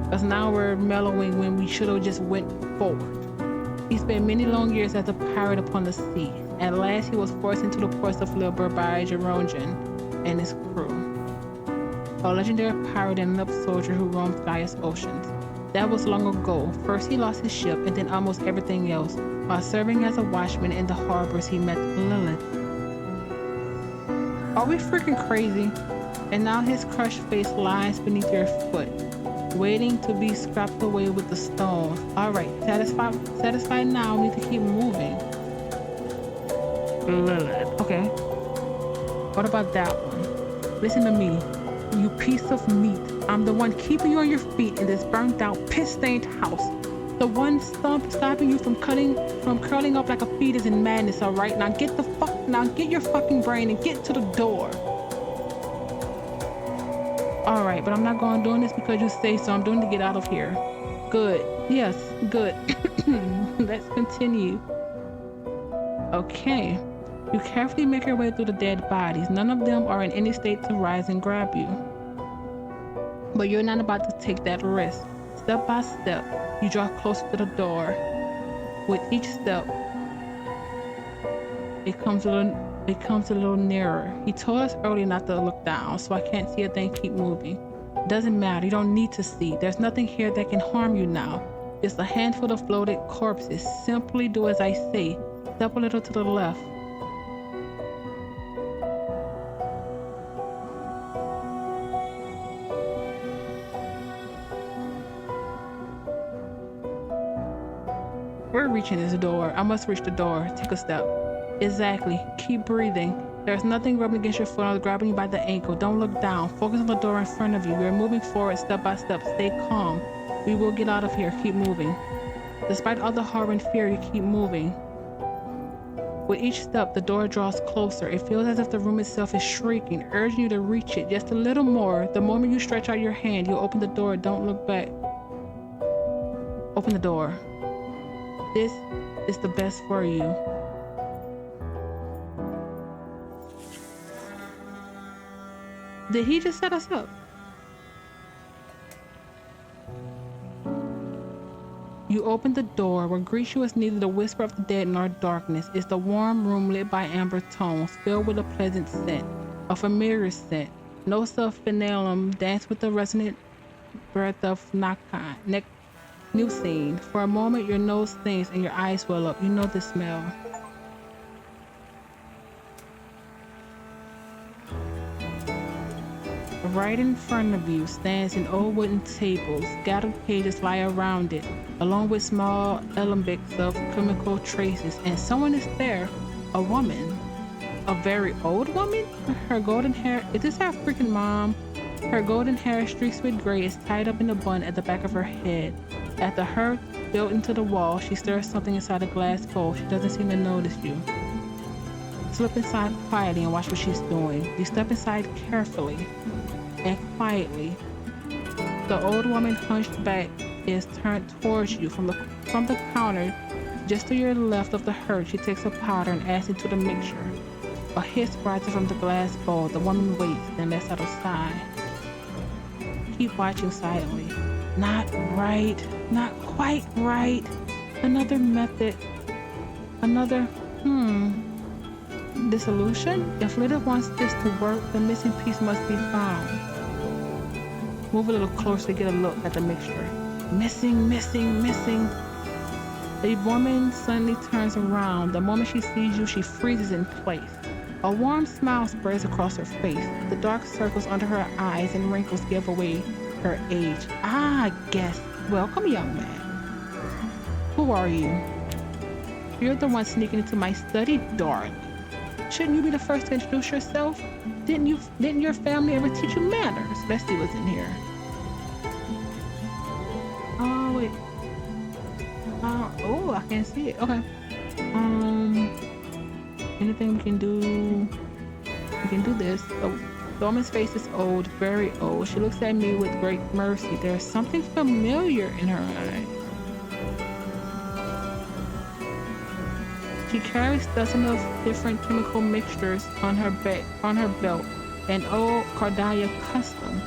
[SPEAKER 1] Because now we're mellowing when we should have just went forward. He spent many long years as a pirate upon the sea. At last he was forced into the ports of Livber by Geronjan and his crew. A legendary pirate and an soldier who roamed Gaia's oceans. That was long ago. First he lost his ship and then almost everything else. While serving as a watchman in the harbors, he met Lilith. Are we freaking crazy? And now his crushed face lies beneath your foot, waiting to be scrapped away with the stones. Alright, satisfied now, we need to keep moving. Lilith. Okay. What about that one? Listen to me. You piece of meat. I'm the one keeping you on your feet in this burnt out, piss-stained house. The one stopping you from curling up like a fetus in madness, alright? Now get your fucking brain and get to the door. Alright, but I'm not going doing this because you say so. I'm doing it to get out of here. Good. Yes, good. Let's continue. Okay. You carefully make your way through the dead bodies. None of them are in any state to rise and grab you. But you're not about to take that risk. Step by step, you draw closer to the door. With each step, it comes a little nearer. He told us earlier not to look down, so I can't see a thing. Keep moving. Doesn't matter. You don't need to see. There's nothing here that can harm you now. Just a handful of bloated corpses. Simply do as I say. Step a little to the left. We're reaching this door. I must reach the door. Take a step. Exactly. Keep breathing. There's nothing rubbing against your foot or grabbing you by the ankle. Don't look down. Focus on the door in front of you. We're moving forward step by step. Stay calm. We will get out of here. Keep moving. Despite all the horror and fear, you keep moving. With each step, the door draws closer. It feels as if the room itself is shrieking, urging you to reach it just a little more. The moment you stretch out your hand, you open the door. Don't look back. Open the door. This is the best for you. Did he just set us up? You open the door. What greets you is neither the whisper of the dead nor darkness. It's the warm room lit by amber tones, filled with a pleasant scent, a familiar scent. Notes of phenolum dance with the resonant breath of new scene. For a moment, your nose stings and your eyes well up. You know the smell. Right in front of you stands an old wooden table. Scattered pages lie around it, along with small alembics of chemical traces. And someone is there, a woman. A very old woman? Her golden hair, is this our freaking mom? Her golden hair streaked with gray is tied up in a bun at the back of her head. At the hearth built into the wall, she stirs something inside a glass bowl. She doesn't seem to notice you. Slip inside quietly and watch what she's doing. You step inside carefully and quietly. The old woman hunched back is turned towards you. From the counter Just to your left of the herd, she takes a powder and adds it to the mixture. A hiss rises from the glass bowl. The woman waits, then lets out a sigh. Keep watching silently. Not right. Not quite right. Another method. Another, dissolution? If Lilith wants this to work, the missing piece must be found. Move a little closer to get a look at the mixture. Missing, missing, missing. The woman suddenly turns around. The moment she sees you, she freezes in place. A warm smile spreads across her face. The dark circles under her eyes and wrinkles give away her age. Ah, guess. Welcome, young man. Who are you? You're the one sneaking into my study, darling. Shouldn't you be the first to introduce yourself? Didn't your family ever teach you manners? Let's see what's in here. Oh, wait. Oh, I can't see it. Okay. Anything we can do? We can do this. The woman's face is old, very old. She looks at me with great mercy. There's something familiar in her eye. She carries dozens of different chemical mixtures on her belt, an old Cardia custom.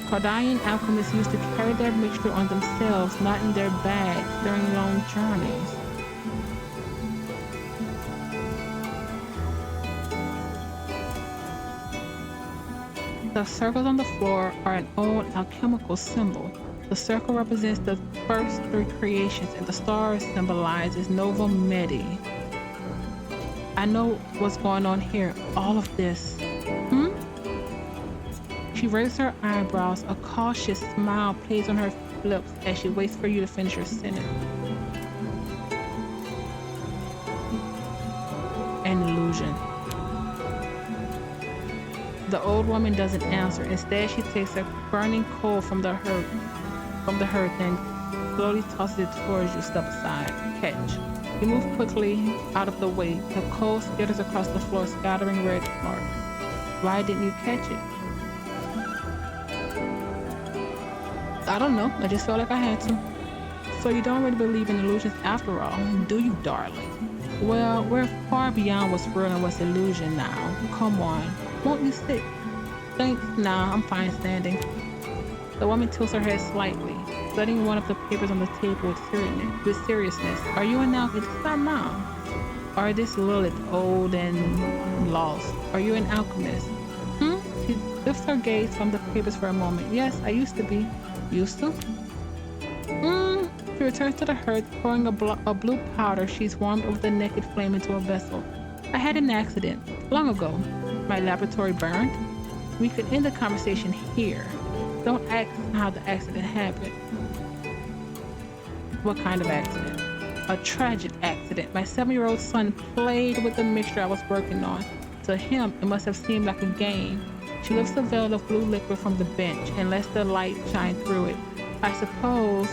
[SPEAKER 1] Cardian alchemists used to carry their mixture on themselves, not in their bags, during long journeys. The circles on the floor are an old alchemical symbol. The circle represents the first three creations, and the star symbolizes Nova Medi. I know what's going on here. All of this. She raises her eyebrows. A cautious smile plays on her lips as she waits for you to finish your sentence. An illusion. The old woman doesn't answer. Instead, she takes a burning coal from the hearth and slowly tosses it towards you. Step aside. Catch. You move quickly out of the way. The coal skitters across the floor, scattering red marks. Why didn't you catch it? I don't know. I just felt like I had to. So you don't really believe in illusions after all, do you, darling? Well, we're far beyond what's real and what's illusion now. Come on. Won't you sit? Thanks. Nah, I'm fine standing. The woman tilts her head slightly, studying one of the papers on the table with seriousness. Are you an alchemist? It's not mom. Or this Lilith, old and lost? Are you an alchemist? She lifts her gaze from the papers for a moment. Yes, I used to be. Used to? She returns to the hearth, pouring a blue powder she's warmed over the naked flame into a vessel. I had an accident, long ago. My laboratory burned. We could end the conversation here. Don't ask how the accident happened. What kind of accident? A tragic accident. My 7-year-old son played with the mixture I was working on. To him, it must have seemed like a game. She lifts a veil of blue liquid from the bench and lets the light shine through it. I suppose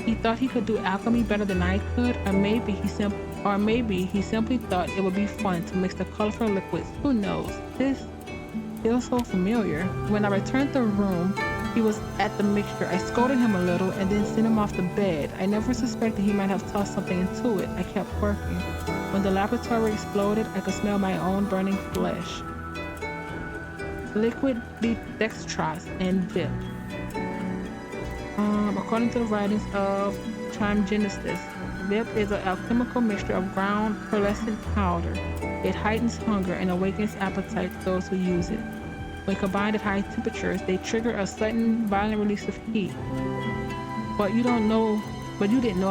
[SPEAKER 1] he thought he could do alchemy better than I could, or maybe he simply thought it would be fun to mix the colorful liquids. Who knows? This feels so familiar. When I returned to the room, he was at the mixture. I scolded him a little and then sent him off to bed. I never suspected he might have tossed something into it. I kept working. When the laboratory exploded, I could smell my own burning flesh. Liquid dextrose and VIP. According to the writings of Trismegistus, VIP is an alchemical mixture of ground pearlescent powder. It heightens hunger and awakens appetite to those who use it. When combined at high temperatures, they trigger a sudden, violent release of heat. But you didn't know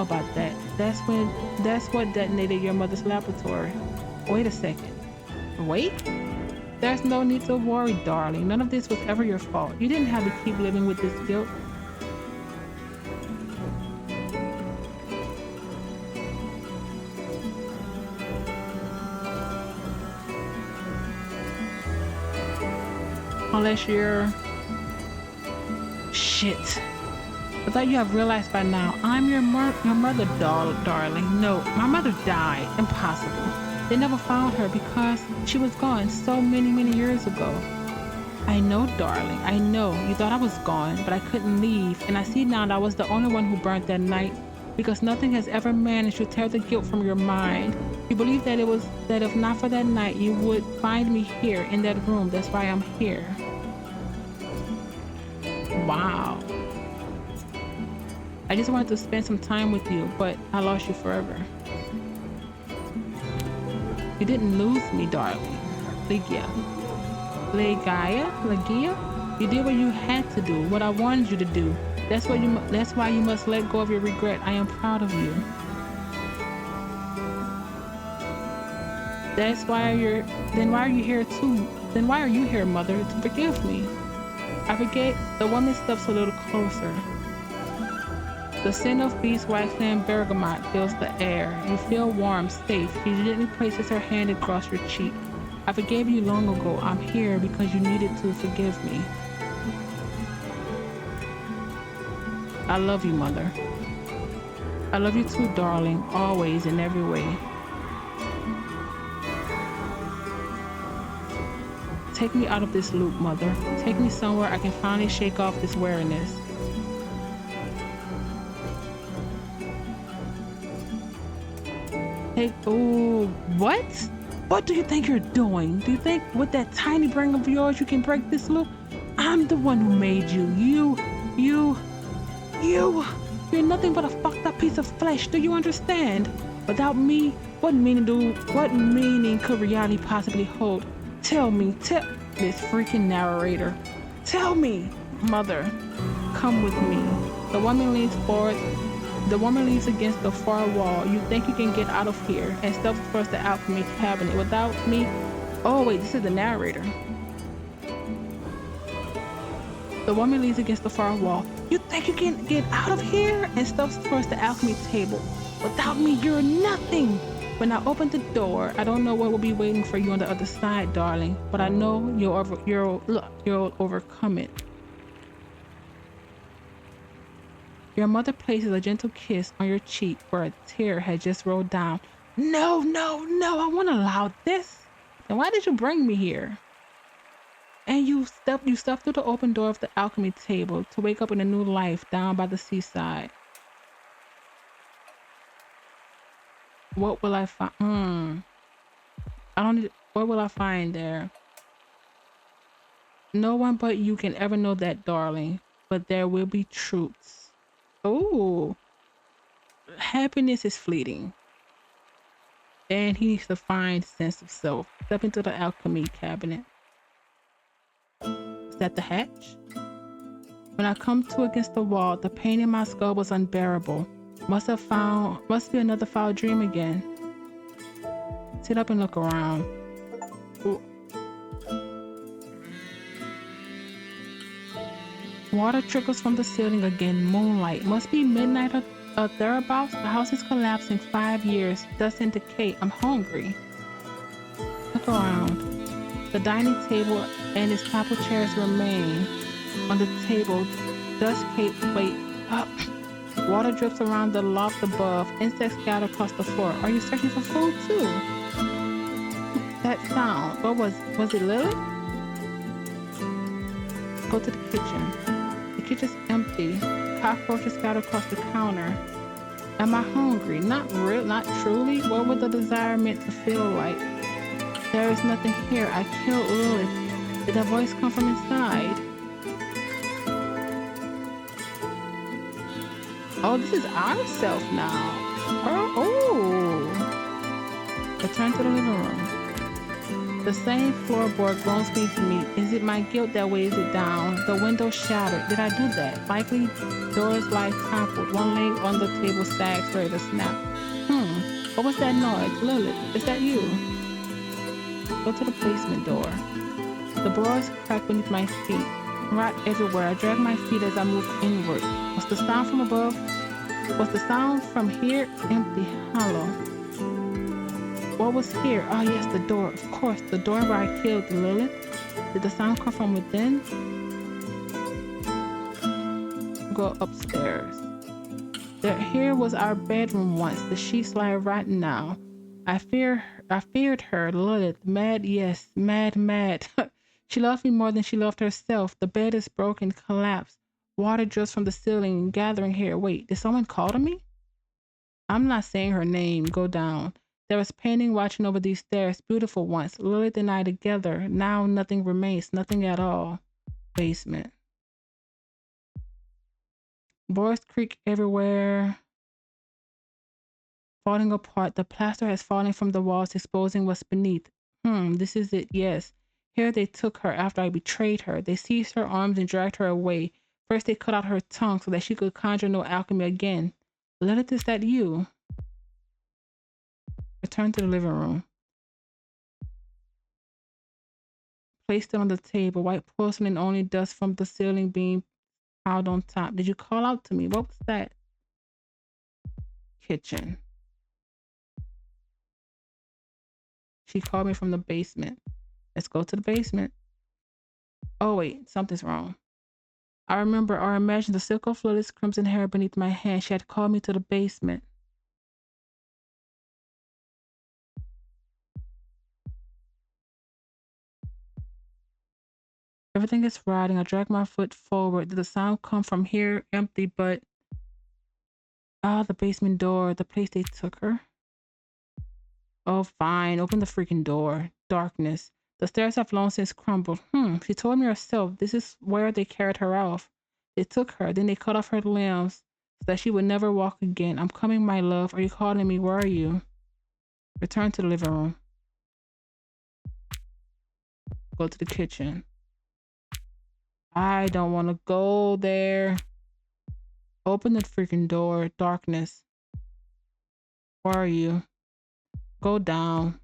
[SPEAKER 1] about that. That's what detonated your mother's laboratory. Wait a second. Wait? There's no need to worry, darling. None of this was ever your fault. You didn't have to keep living with this guilt. Unless you're... Shit. I thought you have realized by now, I'm your mother, darling. No, my mother died. Impossible. They never found her because she was gone so many years ago. I know, darling. I know. You thought I was gone, but I couldn't leave. And I see now that I was the only one who burned that night because nothing has ever managed to tear the guilt from your mind. You believe that that if not for that night, you would find me here in that room. That's why I'm here. Wow. I just wanted to spend some time with you, but I lost you forever. You didn't lose me, darling. Ligia. Ligia? You did what you had to do, what I wanted you to do. That's why you must let go of your regret. I am proud of you. Then why are you here too? Then why are you here, mother? To forgive me. I forget. The woman steps a little closer. The scent of beeswax and bergamot fills the air. You feel warm, safe. She gently places her hand across your cheek. I forgave you long ago. I'm here because you needed to forgive me. I love you, mother. I love you too, darling, always, in every way. Take me out of this loop, mother. Take me somewhere I can finally shake off this weariness. Oh, what? What do you think you're doing? Do you think with that tiny brain of yours you can break this loop? I'm the one who made you. You're nothing but a fucked up piece of flesh. Do you understand? Without me, what meaning could reality possibly hold? Tell this freaking narrator. Tell me, mother. Come with me. The woman leans forward. The woman leans against the far wall. You think you can get out of here and steps towards the alchemy cabinet without me? Oh wait, this is the narrator. The woman leans against the far wall. You think you can get out of here and steps towards the alchemy table. Without me, you're nothing. When I open the door, I don't know what will be waiting for you on the other side, darling, but I know you'll overcome it. Your mother places a gentle kiss on your cheek where a tear had just rolled down. No, I won't allow this. Then why did you bring me here? And you step through the open door of the alchemy table to wake up in a new life down by the seaside. What will I find? What will I find there? No one but you can ever know that, darling, but there will be truths. Oh, happiness is fleeting. And he needs to find sense of self. Step into the alchemy cabinet. Is that the hatch? When I come to against the wall, the pain in my skull was unbearable. Must be another foul dream again. Sit up and look around. Ooh. Water trickles from the ceiling again. Moonlight. Must be midnight or thereabouts. The house is collapsing. 5 years. Dust and decay. I'm hungry. Look around. The dining table and its topple chairs remain on the table. Dust caked plate up. Water drips around the loft above. Insects scatter across the floor. Are you searching for food too? That sound. What was it, Lilith? Go to the kitchen. The kitchen's empty. Cockroaches scatter across the counter. Am I hungry? Not truly. What was the desire meant to feel like? There is nothing here. I killed Lilith. Did that voice come from inside? Oh, this is ourself now. Oh. Return to the living room. The same floorboard groans beneath me. Is it my guilt that weighs it down? The window shattered. Did I do that? Likely doors lie toppled. One leg on the table sags, ready to snap. What was that noise? Lilith, is that you? Go to the basement door. The boards crack beneath my feet. Rot everywhere. I drag my feet as I move inward. Was the sound from above? Was the sound from here? Empty, hollow. What was here? Oh yes, the door. Of course, the door where I killed Lilith. Did the sound come from within? Go upstairs. Here was our bedroom once. The sheets lie rotten now. I feared her, Lilith. Mad, yes, mad. She loved me more than she loved herself. The bed is broken, collapsed. Water drips from the ceiling, gathering here. Wait, did someone call to me? I'm not saying her name. Go down. There was painting watching over these stairs, beautiful once. Lilith and I together. Now nothing remains, nothing at all. Basement. Boards creak everywhere, falling apart. The plaster has fallen from the walls, exposing what's beneath. This is it, yes. Here they took her after I betrayed her. They seized her arms and dragged her away. First they cut out her tongue so that she could conjure no alchemy again. Lilith, is that you? Return to the living room. Placed it on the table. White porcelain, only dust from the ceiling being piled on top. Did you call out to me? What was that? Kitchen. She called me from the basement. Let's go to the basement. Oh wait, something's wrong. I remember or imagined the silk of Lilith's crimson hair beneath my hand. She had called me to the basement. Everything is rotting. I drag my foot forward. Did the sound come from here? Empty, but... the basement door. The place they took her. Oh, fine. Open the freaking door. Darkness. The stairs have long since crumbled. She told me herself. This is where they carried her off. They took her. Then they cut off her limbs so that she would never walk again. I'm coming, my love. Are you calling me? Where are you? Return to the living room. Go to the kitchen. I don't want to go there. Open the freaking door. Darkness. Where are you? Go down.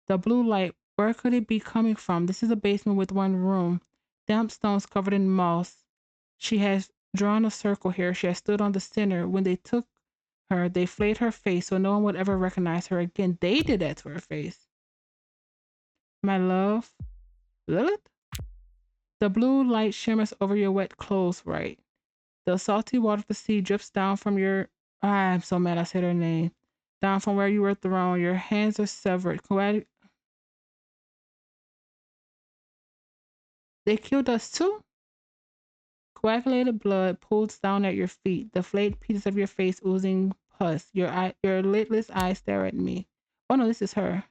[SPEAKER 1] The blue light, where could it be coming from? This is a basement with one room. Damp stones covered in moss. She has drawn a circle here. She has stood on the center. When they took her, they flayed her face so no one would ever recognize her again. They did that to her face. My love. Lilith? The blue light shimmers over your wet clothes, right? The salty water of the sea drips down from your... I'm so mad I said her name. Down from where you were thrown. Your hands are severed. They killed us too? Coagulated blood pools down at your feet. The flayed pieces of your face oozing pus. Your lidless eyes stare at me. Oh no, this is her.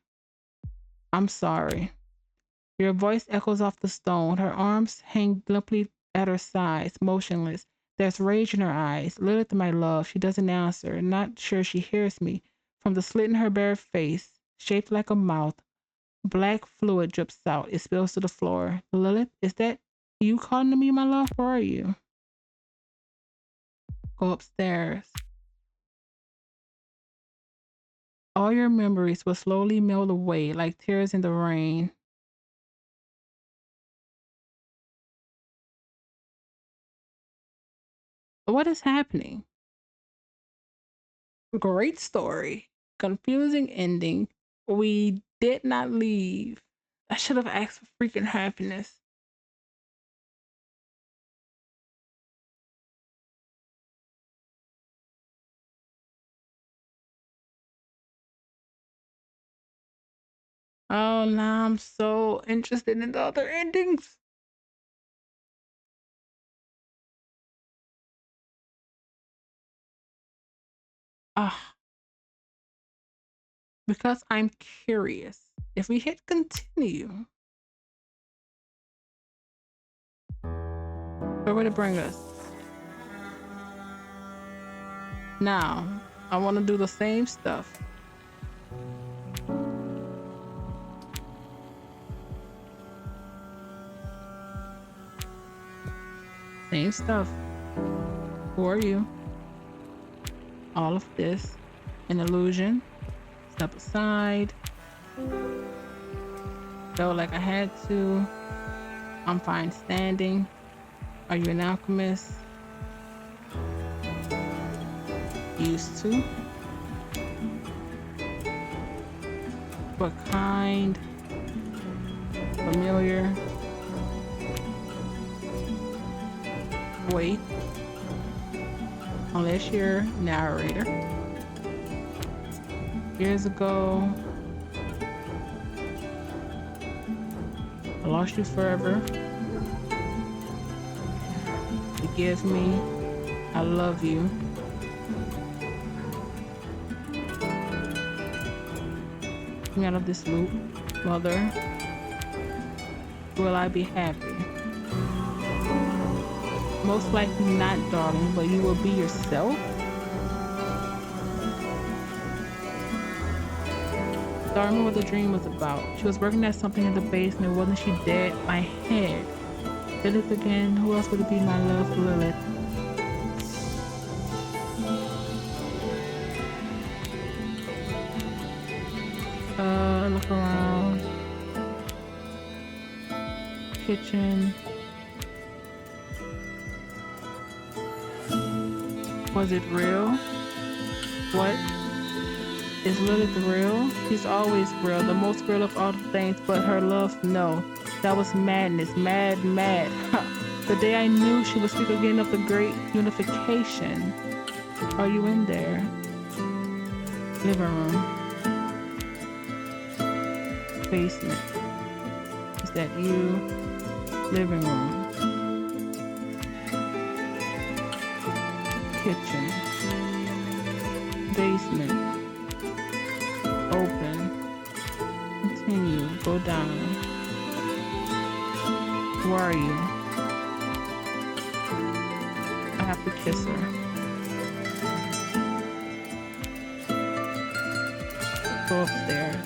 [SPEAKER 1] I'm sorry. Your voice echoes off the stone. Her arms hang limply at her sides, motionless. There's rage in her eyes. Lilith, my love. She doesn't answer. Not sure she hears me. From the slit in her bare face, shaped like a mouth, black fluid drips out. It spills to the floor. Lilith, is that you calling to me, my love? Where are you? Go upstairs. All your memories will slowly melt away like tears in the rain. What is happening? Great story. Confusing ending. We did not leave. I should have asked for freaking happiness. Oh, now I'm so interested in the other endings. Ah, because I'm curious. If we hit continue, where would it bring us? Now, I want to do the same stuff. Same stuff. Who are you? All of this, an illusion. Step aside. Felt like I had to. I'm fine standing. Are you an alchemist? Used to. What kind? Familiar. Wait. Unless you're narrator. Years ago, I lost you forever. Forgive me. I love you. me out of this loop, mother. Will I be happy? Most likely not, darling, but you will be yourself. So I remember what the dream was about. She was working at something in the basement. Wasn't she dead? My head. Lilith again. Who else would it be? My love, Lilith. Look around. Kitchen. Was it real? What? Is Lilith real? She's always real, the most real of all the things, but her love, no. That was madness, mad. The day I knew she would speak again of the great unification. Are you in there? Living room. Basement. Is that you? Living room. Kitchen. Basement. Open. Continue. Go down. Where are you? I have to kiss her. Go upstairs.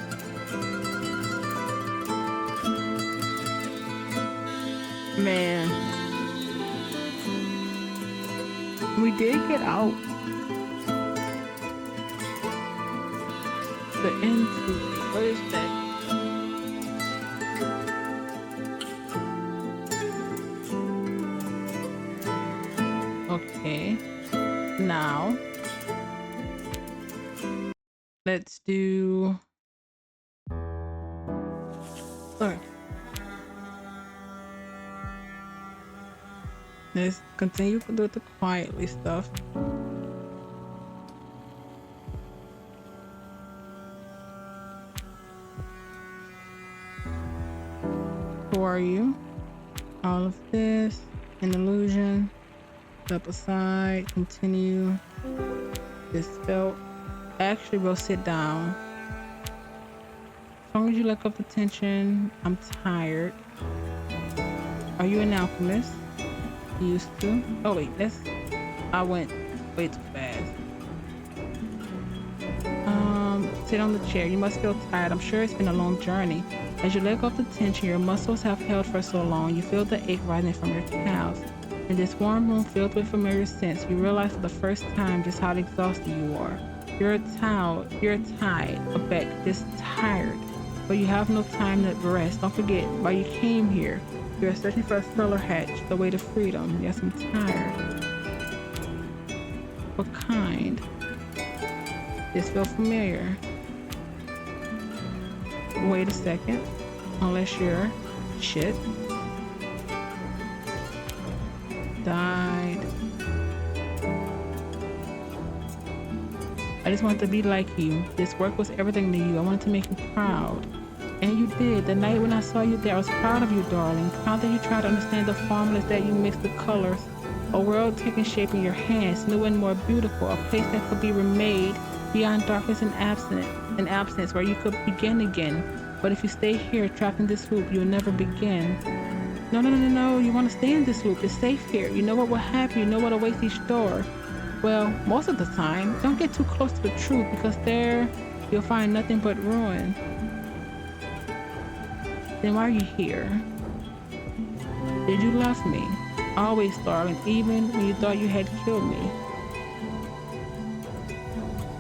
[SPEAKER 1] Man. We did get out. The into. What is that? Okay. Now, let's do. Sorry. Let's continue with the quietly stuff. Who are you? All of this, an illusion. Step aside, continue. This felt. Actually, we'll sit down. As long as you let go of the tension, I'm tired. Are you an alchemist? Used to. Oh wait, I went way too fast. Sit on the chair. You must feel tired. I'm sure it's been a long journey. As you let go of the tension your muscles have held for so long, you feel the ache rising from your calves. In this warm room filled with familiar scents, you realize for the first time just how exhausted you are. You're tired, Abek, just tired. But you have no time to rest. Don't forget why you came here. You're searching for a solar hatch, the way to freedom. Yes, I'm tired. What kind? This feels familiar. Wait a second. Unless you're shit. Died. I just wanted to be like you. This work was everything to you. I wanted to make you proud. And you did. The night when I saw you there, I was proud of you, darling. Proud that you tried to understand the formulas, that you mixed the colors. A world taking shape in your hands, new and more beautiful. A place that could be remade beyond darkness and absence, where you could begin again. But if you stay here, trapped in this loop, you'll never begin. No. You want to stay in this loop. It's safe here. You know what will happen. You know what awaits each door. Well, most of the time, don't get too close to the truth, because there you'll find nothing but ruin. Then why are you here? Did you love me? Always, darling, even when you thought you had killed me.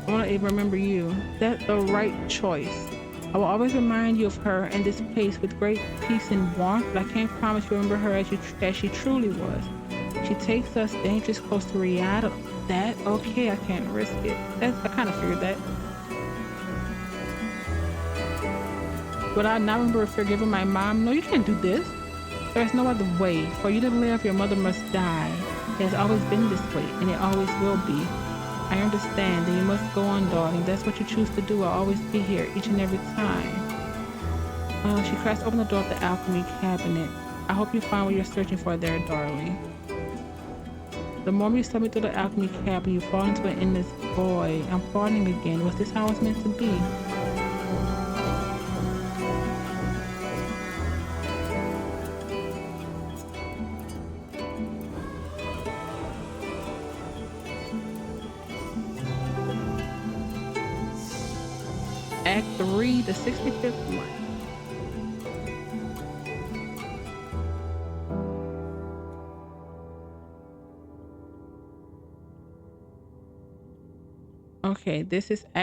[SPEAKER 1] I want to remember you. That's the right choice. I will always remind you of her in this place with great peace and warmth, but I can't promise you remember her as she truly was. She takes us dangerous close to reality. That? Okay, I can't risk it. I kind of figured that. Would I not remember forgiving my mom? No, you can't do this. There's no other way. For you to live, your mother must die. It has always been this way, and it always will be. I understand, and you must go on, darling. That's what you choose to do. I'll always be here, each and every time. She cracks open the door of the alchemy cabinet. I hope you find what you're searching for there, darling. The moment you step into the alchemy cabinet, you fall into an endless void. I'm falling again. Was this how it's meant to be? Act 3, the 65th one. Okay, this is Act